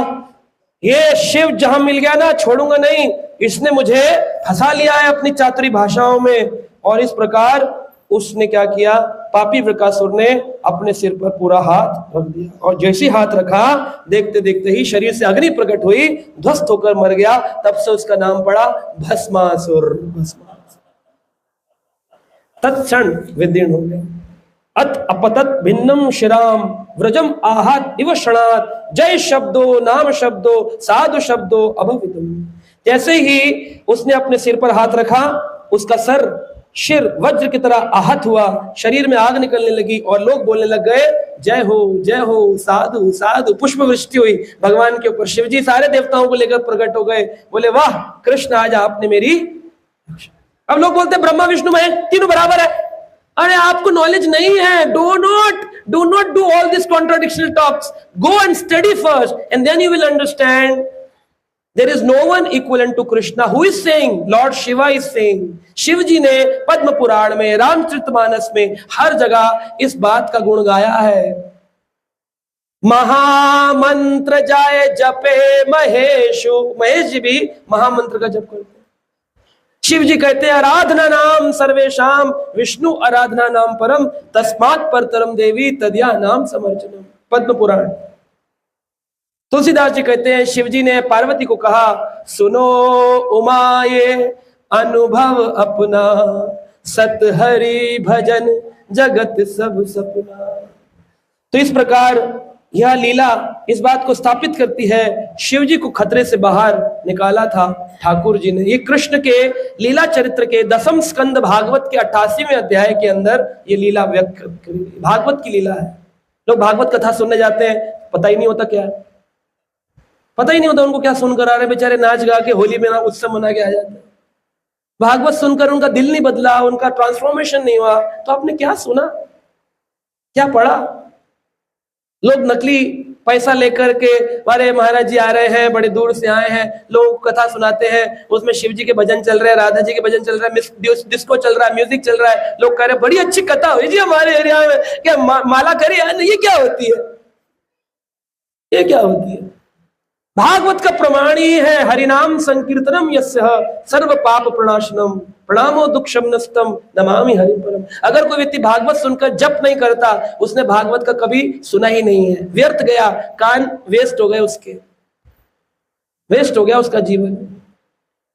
ये शिव जहां मिल गया ना, छोड़ूंगा नहीं, इसने मुझे फंसा लिया है अपनी चातुरी भाषाओं में। और इस प्रकार उसने क्या किया, पापी वृकासुर ने अपने सिर पर पूरा हाथ रख दिया, और जैसे हाथ रखा, देखते देखते ही शरीर से अग्नि प्रकट हुई, ध्वस्त होकर मर गया। तब से उसका नाम पड़ा भस्मासुर। तत्क्षण विदीर्ण हो गया। अत अपतत भिन्नम शिराम व्रजम आहत इव क्षणात, जय शब्दो नाम शब्दो साधु शब्दो अभवितम। जैसे ही उसने अपने सिर पर हाथ रखा, उसका शिर वज्र की तरह आहत हुआ, शरीर में आग निकलने लगी, और लोग बोलने लग गए, जय हो साधु साधु। पुष्प वृष्टि हुई भगवान के ऊपर। शिवजी सारे देवताओं को लेकर प्रकट हो गए। बोले, वाह कृष्ण, आज आपने मेरी। अब लोग बोलते ब्रह्मा विष्णु महेश तीनों बराबर है। अरे आपको नॉलेज नहीं है। Do not do all this contradictional talks. Go and study first and then you will understand there is no one equivalent to Krishna. Who is saying? Lord Shiva is saying. Shiva ji ने पद्म पुराण में, रामचरितमानस में, हर जगह इस बात का गुण गाया है। महामंत्र जाए जपे महेशु। महेश जी भी महामंत्र का जप करते हैं। शिव जी कहते हैं, आराधना नाम सर्वेशाम विष्णु आराधना नाम परम, तस्मात् परतरम देवी तद्या नाम समर्चनम। पद्म पुराण। तुलसीदास जी कहते हैं, शिवजी ने पार्वती को कहा, सुनो उमाये अनुभव अपना, सत हरि भजन जगत सब सपना। तो इस प्रकार यह लीला इस बात को स्थापित करती है, शिवजी को खतरे से बाहर निकाला था ठाकुर जी ने। ये कृष्ण के लीला चरित्र के 10वें स्कंद भागवत के 88वें अध्याय के अंदर ये लीला व्यक्त करी। भागवत की लीला है। लोग भागवत कथा सुनने जाते हैं, पता ही नहीं होता क्या है, पता ही नहीं होता उनको क्या सुनकर आ रहे। बेचारे नाच गा के होली में ना उत्सव मना के आ जाते हैं। भागवत सुनकर उनका दिल नहीं बदला, उनका ट्रांसफॉर्मेशन नहीं हुआ, तो आपने क्या सुना, क्या पढ़ा? लोग नकली पैसा लेकर के, अरे महाराज जी आ रहे हैं, बड़े दूर से आए हैं, लोगों को कथा सुनाते हैं, उसमें शिव जी के भजन चल रहे हैं, राधा जी के भजन चल रहा है, डिस्को चल रहा है, म्यूजिक चल रहा है। लोग कह रहे हैं बड़ी अच्छी कथा हुई जी हमारे एरिया में, क्या माला करी है? ये क्या होती है, ये क्या होती है? भागवत का प्रमाण ही है हरिनाम संकीर्तनम यस्य सर्व पाप प्रणाशनम प्रणामो दुख शमनस्तम नमामि हरि परम। अगर कोई व्यक्ति भागवत सुनकर जप नहीं करता, उसने भागवत का कभी सुना ही नहीं है, व्यर्थ गया, कान वेस्ट हो गए उसके, वेस्ट हो गया उसका जीवन।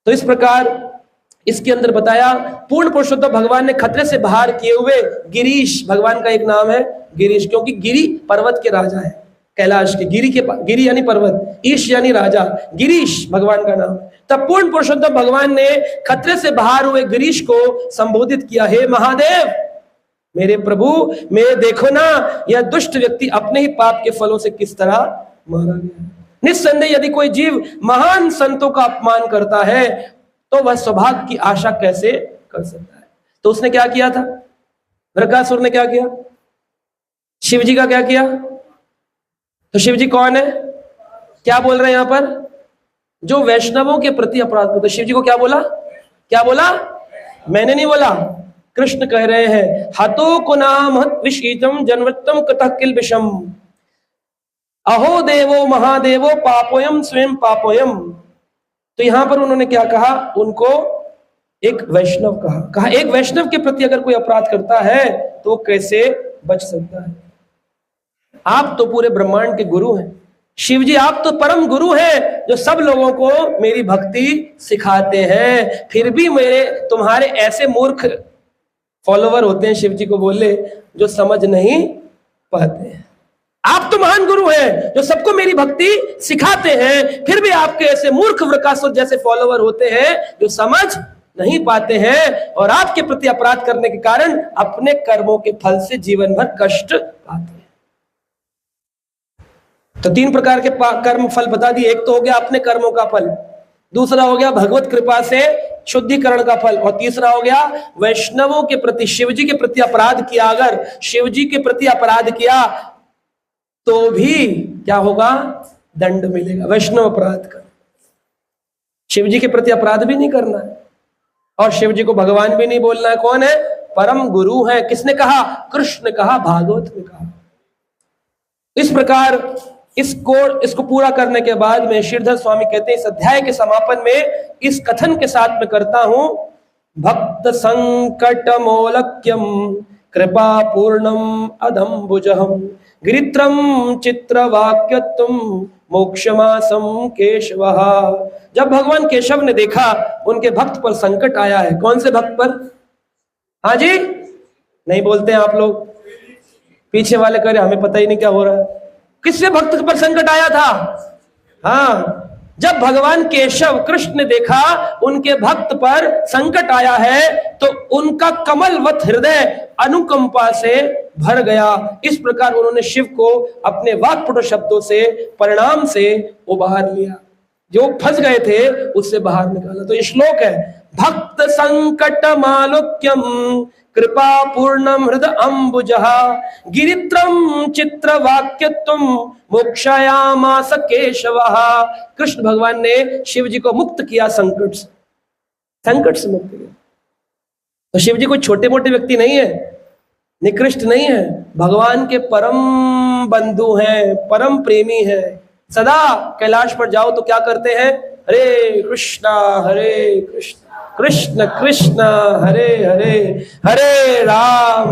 तो इस प्रकार इसके अंदर बताया पूर्ण पुरुषोत्तम भगवान ने खतरे से बाहर किए हुए गिरीश, भगवान का एक नाम है गिरीश, क्योंकि गिरी पर्वत के राजा है, कैलाश के गिरी यानी पर्वत, ईश यानी राजा, गिरीश भगवान का नाम। तब पूर्ण पुरुषोत्तम भगवान ने खतरे से बाहर हुए गिरीश को संबोधित किया, हे महादेव, मेरे प्रभु, मैं देखो ना यह दुष्ट व्यक्ति अपने ही पाप के फलों से किस तरह मारा गया। निस्संदेह यदि कोई जीव महान संतों का अपमान करता है तो वह सौभाग्य की आशा कैसे कर सकता है। तो उसने क्या किया था, नरकासुर ने क्या किया, शिव जी का क्या किया। तो शिव जी कौन है, क्या बोल रहे हैं यहां पर, जो वैष्णवों के प्रति अपराध करते। तो शिव जी को क्या बोला, क्या बोला, मैंने नहीं बोला, कृष्ण कह रहे हैं, हतो को नाम विषीतम जन्मत्तम कतः किल विषम अहो देवो महादेवो पापोयम स्वयं पापोयम। तो यहां पर उन्होंने क्या कहा, उनको एक वैष्णव कहा एक वैष्णव के प्रति अगर कोई अपराध करता है तो वो कैसे बच सकता है। आप तो पूरे ब्रह्मांड के गुरु हैं, शिव जी आप तो परम गुरु हैं जो सब लोगों को मेरी भक्ति सिखाते हैं, फिर भी मेरे तुम्हारे ऐसे मूर्ख फॉलोवर होते हैं, शिव जी को बोले, जो समझ नहीं पाते हैं। आप तो महान गुरु हैं जो सबको मेरी भक्ति सिखाते हैं, फिर भी आपके ऐसे मूर्ख वृकासुर जैसे फॉलोवर होते हैं जो समझ नहीं पाते हैं और आपके प्रति अपराध करने के कारण अपने कर्मों के फल से जीवन भर कष्ट पाते हैं। तो 3 प्रकार के कर्म फल बता दिए। एक तो हो गया अपने कर्मों का फल, दूसरा हो गया भगवत कृपा से शुद्धिकरण का फल, और तीसरा हो गया वैष्णवों के प्रति, शिव जी के प्रति अपराध किया। अगर शिव जी के प्रति अपराध किया तो भी क्या होगा, दंड मिलेगा। वैष्णव अपराध का, शिव जी के प्रति अपराध भी नहीं करना है और शिव जी को भगवान भी नहीं बोलना है। कौन है, परम गुरु है। किसने कहा, कृष्ण ने कहा, भागवत में कहा। इस प्रकार इसको पूरा करने के बाद में श्रीधर स्वामी कहते हैं, इस अध्याय के समापन में इस कथन के साथ में करता हूं, भक्त संकट मोलक्यम कृपा पूर्णम अदम्बुजहम गिरित्रम चित्रवाक्यत्वम मोक्षमासम केशवः। जब भगवान केशव ने देखा उनके भक्त पर संकट आया है। कौन से भक्त पर, हाँ जी, नहीं बोलते हैं आप लोग, पीछे वाले कह रहे हमें पता ही नहीं क्या हो रहा है। किससे भक्त पर संकट आया था, हाँ, जब भगवान केशव कृष्ण ने देखा उनके भक्त पर संकट आया है तो उनका कमलवत हृदय अनुकंपा से भर गया। इस प्रकार उन्होंने शिव को अपने वाक्पटु शब्दों से, परिणाम से उबार लिया, जो फंस गए थे उससे बाहर निकाला। तो ये श्लोक है, भक्त संकट मालुक्यम कृपा पूर्णम हृदय अम्बुजः गिरित्रम चित्र वाक्यत्वम मोक्षयामास केशवः। कृष्ण भगवान ने शिव जी को मुक्त किया संकट से मुक्त किया। तो शिव जी कोई छोटे मोटे व्यक्ति नहीं है, निकृष्ट नहीं है, भगवान के परम बंधु हैं, परम प्रेमी हैं। सदा कैलाश पर जाओ तो क्या करते हैं, हरे कृष्णा कृष्ण कृष्ण हरे हरे हरे राम।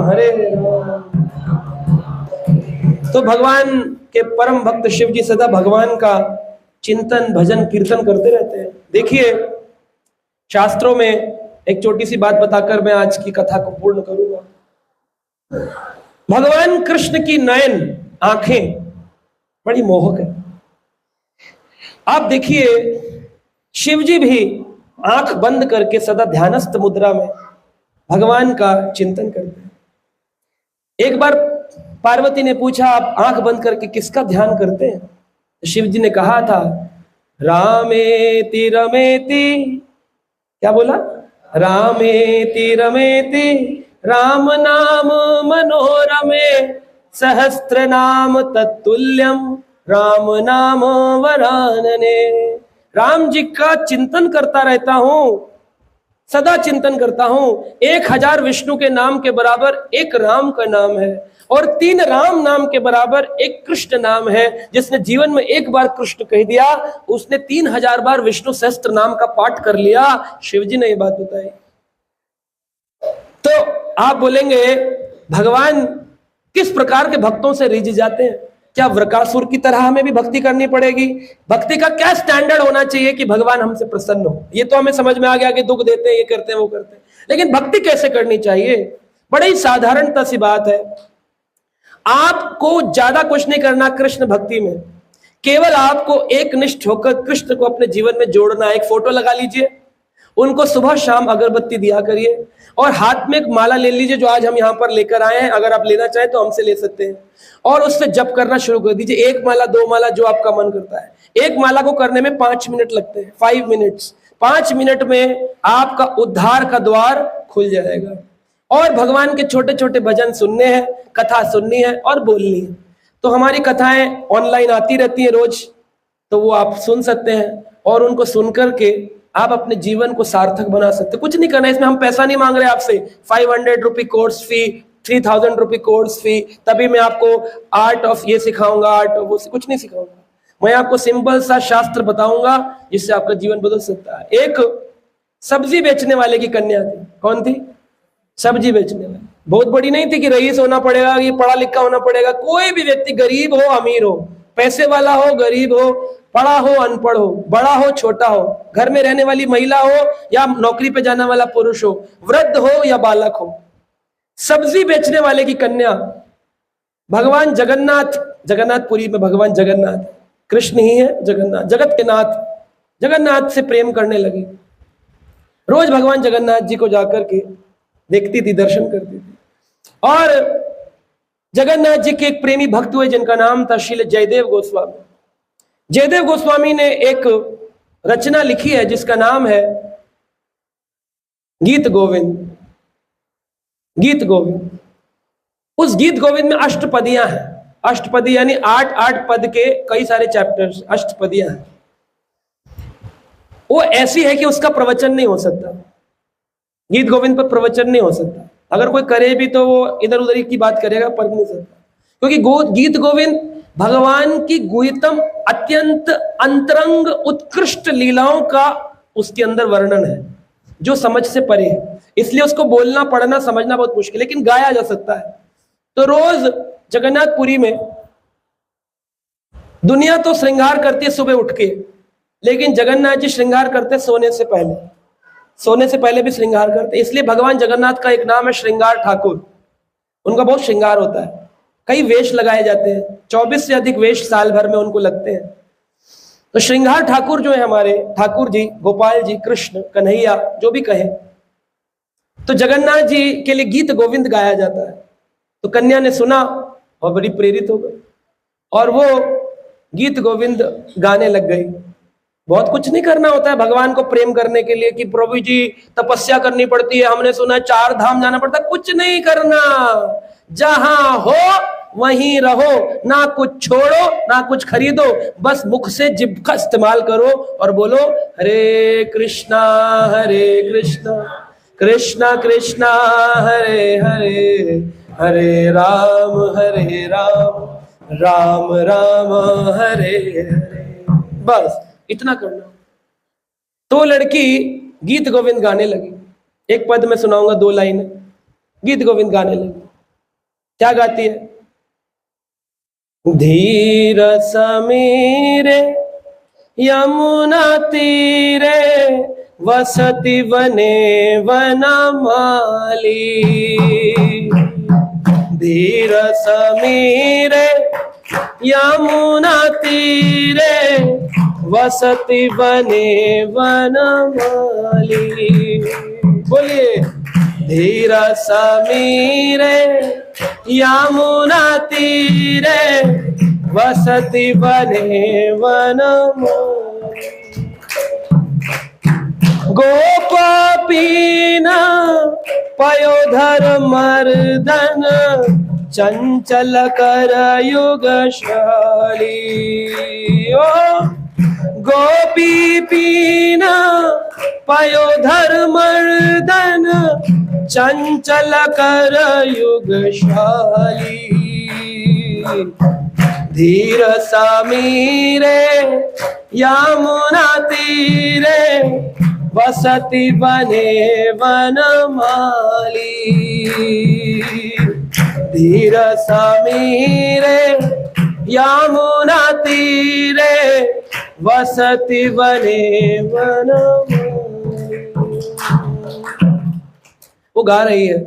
तो भगवान के परम भक्त शिव जी सदा भगवान का चिंतन भजन कीर्तन करते रहते हैं। देखिए शास्त्रों में एक छोटी सी बात बताकर मैं आज की कथा को पूर्ण करूंगा। भगवान कृष्ण की नयन आंखें बड़ी मोहक है। आप देखिए शिव जी भी आंख बंद करके सदा ध्यानस्थ मुद्रा में भगवान का चिंतन करते हैं। एक बार पार्वती ने पूछा, आप आंख बंद करके किसका ध्यान करते हैं? तो शिव जी ने कहा था, रामेति रमेति, क्या बोला, रामेति रमेति राम नाम मनोरमे सहस्त्र नाम तत्तुल्यम राम नाम वरानने। राम जी का चिंतन करता रहता हूं, सदा चिंतन करता हूं। 1000 विष्णु के नाम के बराबर एक राम का नाम है, और 3 राम नाम के बराबर एक कृष्ण नाम है। जिसने जीवन में एक बार कृष्ण कह दिया, उसने 3000 बार विष्णु सहस्त्र नाम का पाठ कर लिया। शिव जी ने ये बात बताई। तो आप बोलेंगे भगवान किस प्रकार के भक्तों से रिझ जाते हैं? क्या वृकासुर की तरह हमें भी भक्ति करनी पड़ेगी? भक्ति का क्या स्टैंडर्ड होना चाहिए कि भगवान हमसे प्रसन्न हो? ये तो हमें समझ में आ गया कि दुख देते हैं, ये करते हैं, वो करते हैं, लेकिन भक्ति कैसे करनी चाहिए? बड़ी ही साधारणता सी बात है। आपको ज्यादा कुछ नहीं करना कृष्ण भक्ति में, केवल आपको एकनिष्ठ होकर कृष्ण को अपने जीवन में जोड़ना है। एक फोटो लगा लीजिए, उनको सुबह शाम अगरबत्ती दिया करिए, और हाथ में एक माला ले लीजिए जो आज हम यहाँ पर लेकर आए हैं। अगर आप लेना चाहें तो हमसे ले सकते हैं, और उससे जप करना शुरू कर दीजिए। 1 माला 2 माला जो आपका मन करता है। 1 माला को करने में 5 मिनट लगते हैं, 5 मिनट्स। 5 मिनट में आपका उद्धार का द्वार खुल जाएगा। और भगवान के छोटे छोटे भजन सुनने हैं, कथा सुननी है और बोलनी है। तो हमारी कथाएं ऑनलाइन आती रहती है रोज, तो वो आप सुन सकते हैं, और उनको सुन करके आप अपने जीवन को सार्थक बना सकते। कुछ नहीं करना, इसमें हम पैसा नहीं मांग रहे आपसे। 500 रुपये कोर्स फी, 3000 रुपये कोर्स फी, तभी मैं आपको आर्ट ऑफ ये सिखाऊंगा, आर्ट ऑफ वो, कुछ नहीं सिखाऊंगा। मैं आपको सिंपल सा शास्त्र बताऊंगा जिससे आपका जीवन बदल सकता है। एक सब्जी बेचने वाले की कन्या थी। कौन थी? सब्जी बेचने वाली। बहुत बड़ी नहीं थी कि रईस होना पड़ेगा, ये पढ़ा लिखा होना पड़ेगा। कोई भी व्यक्ति, गरीब हो अमीर हो, पैसे वाला हो गरीब हो, पढ़ा हो अनपढ़ हो, बड़ा हो छोटा हो, घर में रहने वाली महिला हो या नौकरी पे जाने वाला पुरुष हो, वृद्ध हो या बालक हो, सब्जी बेचने वाले की कन्या भगवान जगन्नाथ, जगन्नाथपुरी में भगवान जगन्नाथ, कृष्ण ही है जगन्नाथ, जगत के नाथ, जगन्नाथ से प्रेम करने लगी। रोज भगवान जगन्नाथ जी को जाकर के देखती थी, दर्शन करती थी। और जगन्नाथ जी के एक प्रेमी भक्त हुए जिनका नाम था श्रील जयदेव गोस्वामी। जयदेव गोस्वामी ने एक रचना लिखी है जिसका नाम है गीत गोविंद। गीत गोविंद, उस गीत गोविंद में अष्टपदियां हैं। अष्टपदी यानी 8 पद के कई सारे चैप्टर्स, अष्टपदियां हैं। वो ऐसी है कि उसका प्रवचन नहीं हो सकता। गीत गोविंद पर प्रवचन नहीं हो सकता। अगर कोई करे भी तो वो इधर उधर की बात करेगा, पर नहीं सकता, क्योंकि गीत गोविंद भगवान की गुह्यतम अत्यंत अंतरंग उत्कृष्ट लीलाओं का उसके अंदर वर्णन है जो समझ से परे है। इसलिए उसको बोलना, पढ़ना, समझना बहुत मुश्किल, लेकिन गाया जा सकता है। तो रोज जगन्नाथपुरी में दुनिया तो श्रृंगार करती है सुबह उठ के, लेकिन जगन्नाथ जी श्रृंगार करते सोने से पहले। सोने से पहले भी श्रृंगार करते, इसलिए भगवान जगन्नाथ का एक नाम है श्रृंगार ठाकुर। उनका बहुत श्रृंगार होता है, कई वेश लगाए जाते हैं, 24 से अधिक वेश साल भर में उनको लगते हैं। तो श्रृंगार ठाकुर जो है हमारे ठाकुर जी, गोपाल जी, कृष्ण, कन्हैया, जो भी कहे, तो जगन्नाथ जी के लिए गीत गोविंद गाया जाता है। तो कन्या ने सुना और बड़ी प्रेरित हो गई, और वो गीत गोविंद गाने लग गई। बहुत कुछ नहीं करना होता है भगवान को प्रेम करने के लिए कि प्रभु जी तपस्या करनी पड़ती है, हमने सुना है 4 धाम जाना पड़ता है। कुछ नहीं करना, जहां हो वहीं रहो, ना कुछ छोड़ो ना कुछ खरीदो, बस मुख से जिभ का इस्तेमाल करो और बोलो हरे कृष्णा कृष्णा कृष्णा हरे हरे, हरे राम राम राम हरे हरे। बस इतना करना। तो लड़की गीत गोविंद गाने लगी। एक पद में सुनाऊंगा, 2 लाइनें। गीत गोविंद गाने लगी। क्या गाती है? धीर समीरे यमुना तीरे वसति वने वनमाली। धीर समीरे यमुना तीरे वसति वने वनमाली। बोलिए, धीर समीरे यमुना तीरे वसति वने वनमाली। गोपीना पयोधर मर्दन चंचल कर युगशाली। ओ गोपी पीन पयोधर मर्दन चंचल कर युगशाली। धीर समीरे यमुना तीरे बसती बने वनमाली। धीर समीरे यमुना तीरे वसति बने वनमाली। वो गा रही है,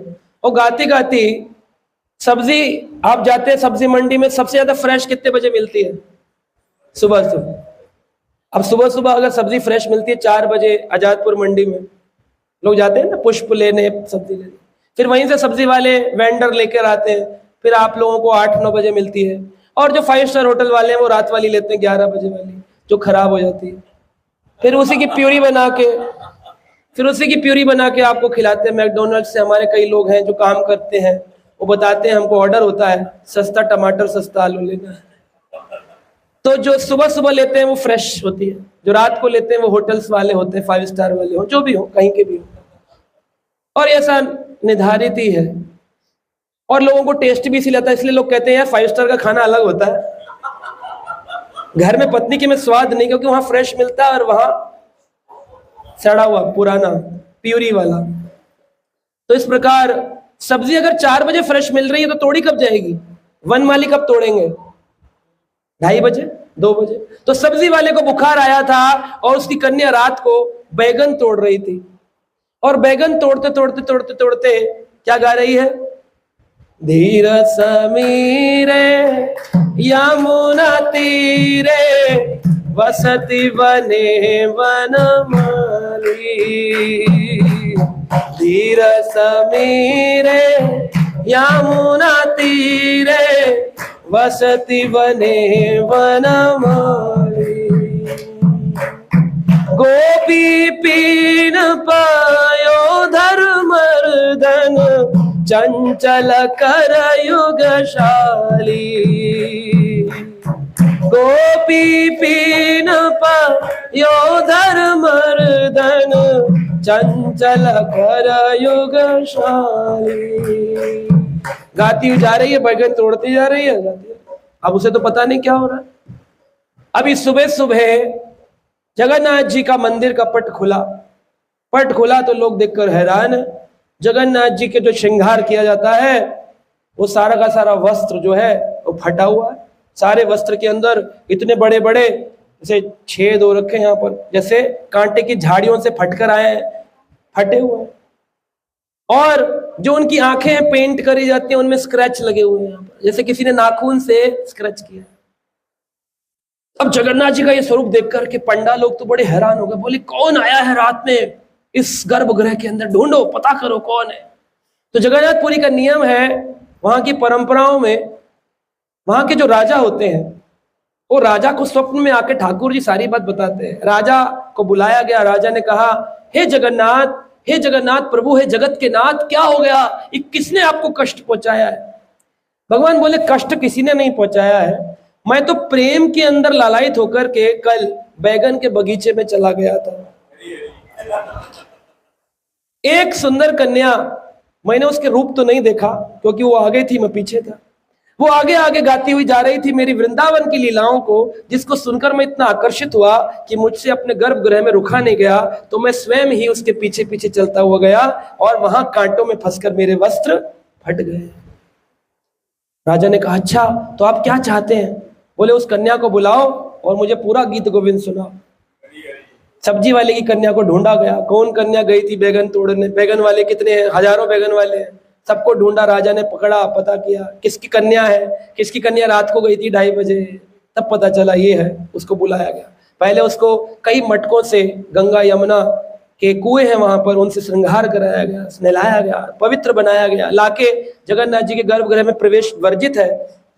वो गाती गाती सब्जी, आप जाते हैं सब्जी मंडी में, सबसे ज्यादा फ्रेश कितने बजे मिलती है? सुबह सुबह। अब सुबह सुबह अगर सब्जी फ्रेश मिलती है 4 बजे आजादपुर मंडी में, लोग जाते हैं ना पुष्प लेने, सब्जी लेने, फिर वहीं से सब्जी वाले वेंडर लेकर आते हैं, फिर आप लोगों को 8-9 बजे मिलती है। और जो 5 स्टार होटल वाले हैं वो रात वाली लेते हैं 11 बजे वाली, जो खराब हो जाती है। फिर उसी की प्यूरी बना के आपको खिलाते हैं। मैकडोनल्ड से हमारे कई लोग हैं जो काम करते हैं, वो बताते हैं हमको ऑर्डर होता है सस्ता टमाटर सस्ता आलू लेना है, तो जो सुबह सुबह लेते हैं वो फ्रेश होती है, जो रात को लेते हैं वो होटल्स वाले होते हैं, 5 स्टार वाले हो, जो भी हो, कहीं के भी हो। और ऐसा निर्धारित ही है, और लोगों को टेस्ट भी इसीलिए आता है, इसलिए लोग कहते हैं यार 5 स्टार का खाना अलग होता है, घर में पत्नी के में स्वाद नहीं, क्योंकि वहां फ्रेश मिलता है और वहां सड़ा हुआ पुराना प्यूरी वाला। तो इस प्रकार सब्जी अगर 4 बजे फ्रेश मिल रही है तो तोड़ी कब जाएगी? वन माली कब तोड़ेंगे? 2:30 बजे, 2 बजे। तो सब्जी वाले को बुखार आया था और उसकी कन्या रात को बैगन तोड़ रही थी, और बैगन तोड़ते तोड़ते तोड़ते तोड़ते क्या गा रही है? धीर समीरे यमुना तीरे वसति बने वनमाली। धीर समीरे यमुना तीरे वसति बने वनमाली। गोपी पीन पयोधर मर्दन चंचल कर युगशाली। गोपी पीन पयोधर मर्दन चंचल कर युगशाली। गाती जा रही है, बैगन तोड़ती जा रही है, जाती है। अब उसे तो पता नहीं क्या हो रहा है। अभी सुबह सुबह जगन्नाथ जी का मंदिर का पट खुला तो लोग देखकर हैरान है। जगन्नाथ जी के जो श्रृंगार किया जाता है वो सारा का सारा वस्त्र जो है वो फटा हुआ है। सारे वस्त्र के अंदर इतने बड़े बड़े जैसे छेद हो रखे हैं, यहाँ पर जैसे कांटे की झाड़ियों से फटकर आए हैं, फटे हुए हैं। और जो उनकी आंखें पेंट करी जाती हैं उनमें स्क्रैच लगे हुए हैं, यहाँ पर जैसे किसी ने नाखून से स्क्रैच किया। अब जगन्नाथ जी का ये स्वरूप देख करके पंडा लोग तो बड़े हैरान हो गए, बोले कौन आया है रात में इस गर्भगृह के अंदर, ढूंढो, पता करो कौन है। तो जगन्नाथपुरी का नियम है, वहां की परंपराओं में वहां के जो राजा होते हैं वो राजा को स्वप्न में आके ठाकुर जी सारी बात बताते हैं। राजा को बुलाया गया, राजा ने कहा हे जगन्नाथ प्रभु, हे जगत के नाथ, क्या हो गया, ये किसने आपको कष्ट पहुंचाया है? भगवान बोले कष्ट किसी ने नहीं पहुंचाया है, मैं तो प्रेम के अंदर लालायित होकर के कल बैगन के बगीचे में चला गया था। एक सुंदर कन्या, मैंने उसके रूप तो नहीं देखा क्योंकि वो आगे थी, मैं पीछे था। वो आगे आगे गाती हुई जा रही थी मेरी वृंदावन की लीलाओं को, जिसको सुनकर मैं इतना आकर्षित हुआ कि मुझसे अपने गर्भगृह में रुका नहीं गया, तो मैं स्वयं ही उसके पीछे पीछे चलता हुआ गया और वहां कांटों में फंसकर मेरे वस्त्र फट गए। राजा ने कहा अच्छा तो आप क्या चाहते हैं? बोले उस कन्या को बुलाओ और मुझे पूरा गीत गोविंद सुनाओ। सब्जी वाले की कन्या को ढूंढा गया, कौन कन्या गई थी बैगन तोड़ने, बैगन वाले कितने हैं, हजारों बैगन वाले हैं, सबको ढूंढा। राजा ने पकड़ा, पता किया किसकी कन्या है, किसकी कन्या रात को गई थी 2:30 बजे, तब पता चला ये है। उसको बुलाया गया, पहले उसको कई मटकों से, गंगा यमुना के कुएं हैं वहां पर, उनसे श्रृंगार कराया गया, नहलाया गया, पवित्र बनाया गया, लाके जगन्नाथ जी के गर्भगृह में प्रवेश वर्जित है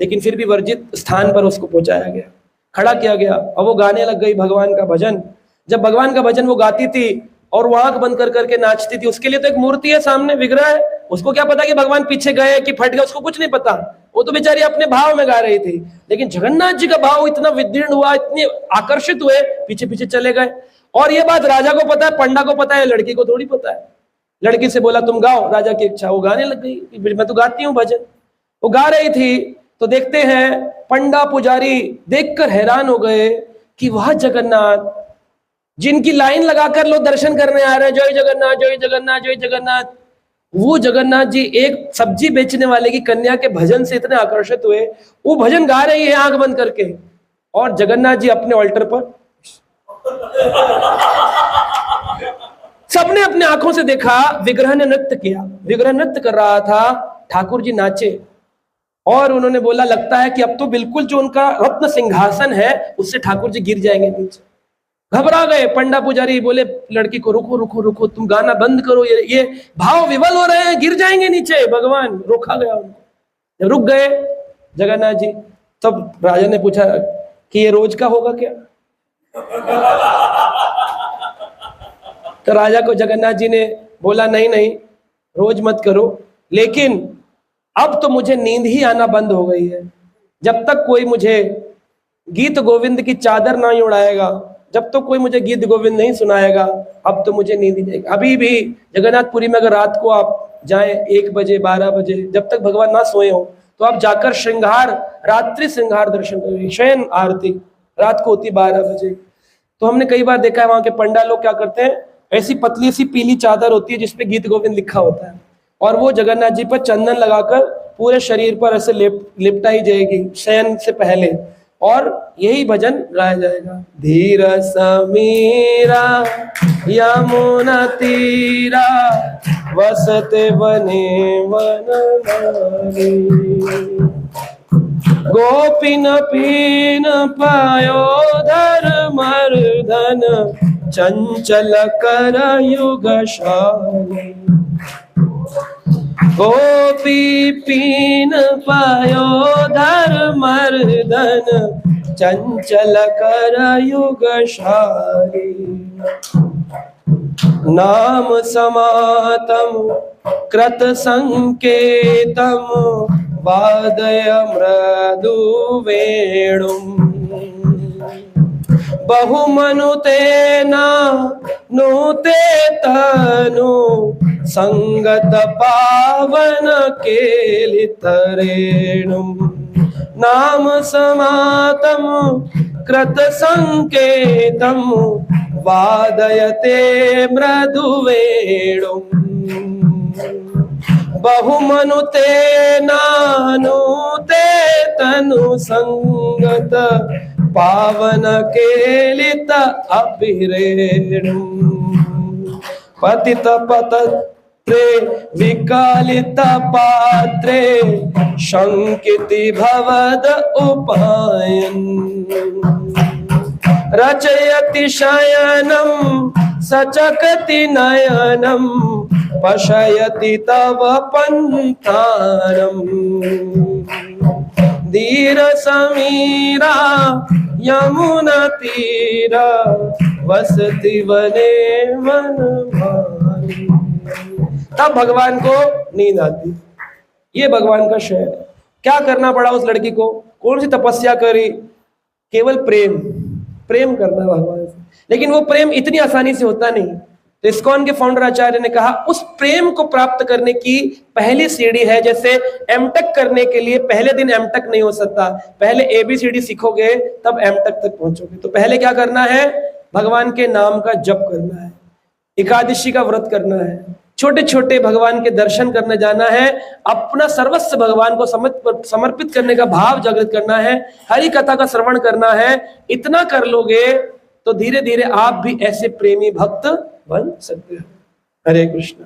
लेकिन फिर भी वर्जित स्थान पर उसको पहुंचाया गया, खड़ा किया गया और वो गाने लग गई भगवान का भजन। जब भगवान का भजन वो गाती थी और वो आंख बंद कर करके नाचती थी, उसके लिए तो एक मूर्ति है सामने, विग्रह है, उसको क्या पता कि भगवान पीछे गए कि फट गए, उसको कुछ नहीं पता। वो तो बेचारी अपने भाव में गा रही थी, लेकिन जगन्नाथ जी का भाव इतना विदीर्ण हुआ, इतने आकर्षित हुए, पीछे पीछे चले गए। और ये बात राजा को पता है, पंडा को पता है, लड़की को थोड़ी पता है। लड़की से बोला तुम गाओ, राजा की इच्छा, वो गाने लग गई, मैं तो गाती हूँ भजन। वो गा रही थी तो देखते हैं पंडा पुजारी देखकर हैरान हो गए कि वह जगन्नाथ जिनकी लाइन लगाकर लोग दर्शन करने आ रहे हैं, जय जगन्नाथ जय जगन्नाथ जय जगन्नाथ, वो जगन्नाथ जी एक सब्जी बेचने वाले की कन्या के भजन से इतने आकर्षित हुए, वो भजन गा रही है आंख बंद करके, और जगन्नाथ जी अपने ऑल्टर पर। सबने अपने आंखों से देखा, विग्रह ने नृत्य किया, विग्रह नृत्य कर रहा था, ठाकुर जी नाचे, और उन्होंने बोला लगता है कि अब तो बिल्कुल जो उनका रत्न सिंहासन है उससे ठाकुर जी गिर जाएंगे नीचे। घबरा गए पंडा पुजारी, बोले लड़की को रुको रुको रुको, तुम गाना बंद करो, ये भाव विवल हो रहे हैं, गिर जाएंगे नीचे। भगवान रोका गया उनको। जब रुक गए जगन्नाथ जी, तब राजा ने पूछा कि ये रोज का होगा क्या? तो राजा को जगन्नाथ जी ने बोला नहीं नहीं, रोज मत करो, लेकिन अब तो मुझे नींद ही आना बंद हो गई है। जब तक कोई मुझे गीत गोविंद की चादर नहीं उड़ाएगा, जब तक कोई मुझे गीत गोविंद नहीं सुनाएगा, अब तो मुझे नींद ही नहीं। अभी भी जगन्नाथपुरी में अगर रात को आप जाएं 1 बजे 12 बजे, जब तक भगवान ना सोए हो, तो आप जाकर श्रृंगार, रात्रि श्रृंगार दर्शन करिए। शयन आरती रात को होती 12 बजे। तो हमने कई बार देखा है वहां के पंडा लोग क्या करते हैं, ऐसी पतली सी पीली चादर होती है जिसपे गीत गोविंद लिखा होता है, और वो जगन्नाथ जी पर चंदन लगाकर पूरे शरीर पर ऐसे लिपटाई जाएगी शयन से पहले, और यही भजन गाया जाएगा। धीर समीरा यमुना तीरा वसते वने वनमाली, गोपिन पीन पायोधर मर्दन चंचल कर युगशाली। गोपी पीन पायोधर मर्दन चंचल कर युगशाली। नाम समातम कृत संकेतम वादय मृदु वेणुम, बहुमनुते नुते तनु संगत पावन केलितरेणुम। नाम समातम कृत संकेतम वादयते मृदुवेणुम, बहुमनुते नानुते तनु संगत पावन केलित अभिरेणुम। पतित पतत्रे विकालित पात्रे शंकिति भवद उपायन, रचयति शयनम सचकति नयनम पशयति तव पंथानम। धीर समीरा यमुना तीरा वसति वने वनमाली। तब भगवान को नींद आती। ये भगवान का शेर है। क्या करना पड़ा उस लड़की को, कौन सी तपस्या करी? केवल प्रेम, प्रेम करना भगवान से। लेकिन वो प्रेम इतनी आसानी से होता नहीं। तो इस्कॉन के फाउंडर आचार्य ने कहा उस प्रेम को प्राप्त करने की पहली सीढ़ी है, जैसे एमटेक करने के लिए पहले दिन एमटेक नहीं हो सकता, पहले एबीसीडी सीखोगे तब एमटेक तक पहुंचोगे। तो पहले क्या करना है? भगवान के नाम का जप करना है, एकादशी का व्रत करना है, छोटे छोटे भगवान के दर्शन करने जाना है, अपना सर्वस्व भगवान को समर्पित करने का भाव जागृत करना है, हरि कथा का श्रवण करना है। इतना कर लोगे तो धीरे धीरे आप भी ऐसे प्रेमी भक्त बन सकते हो। हरे कृष्ण।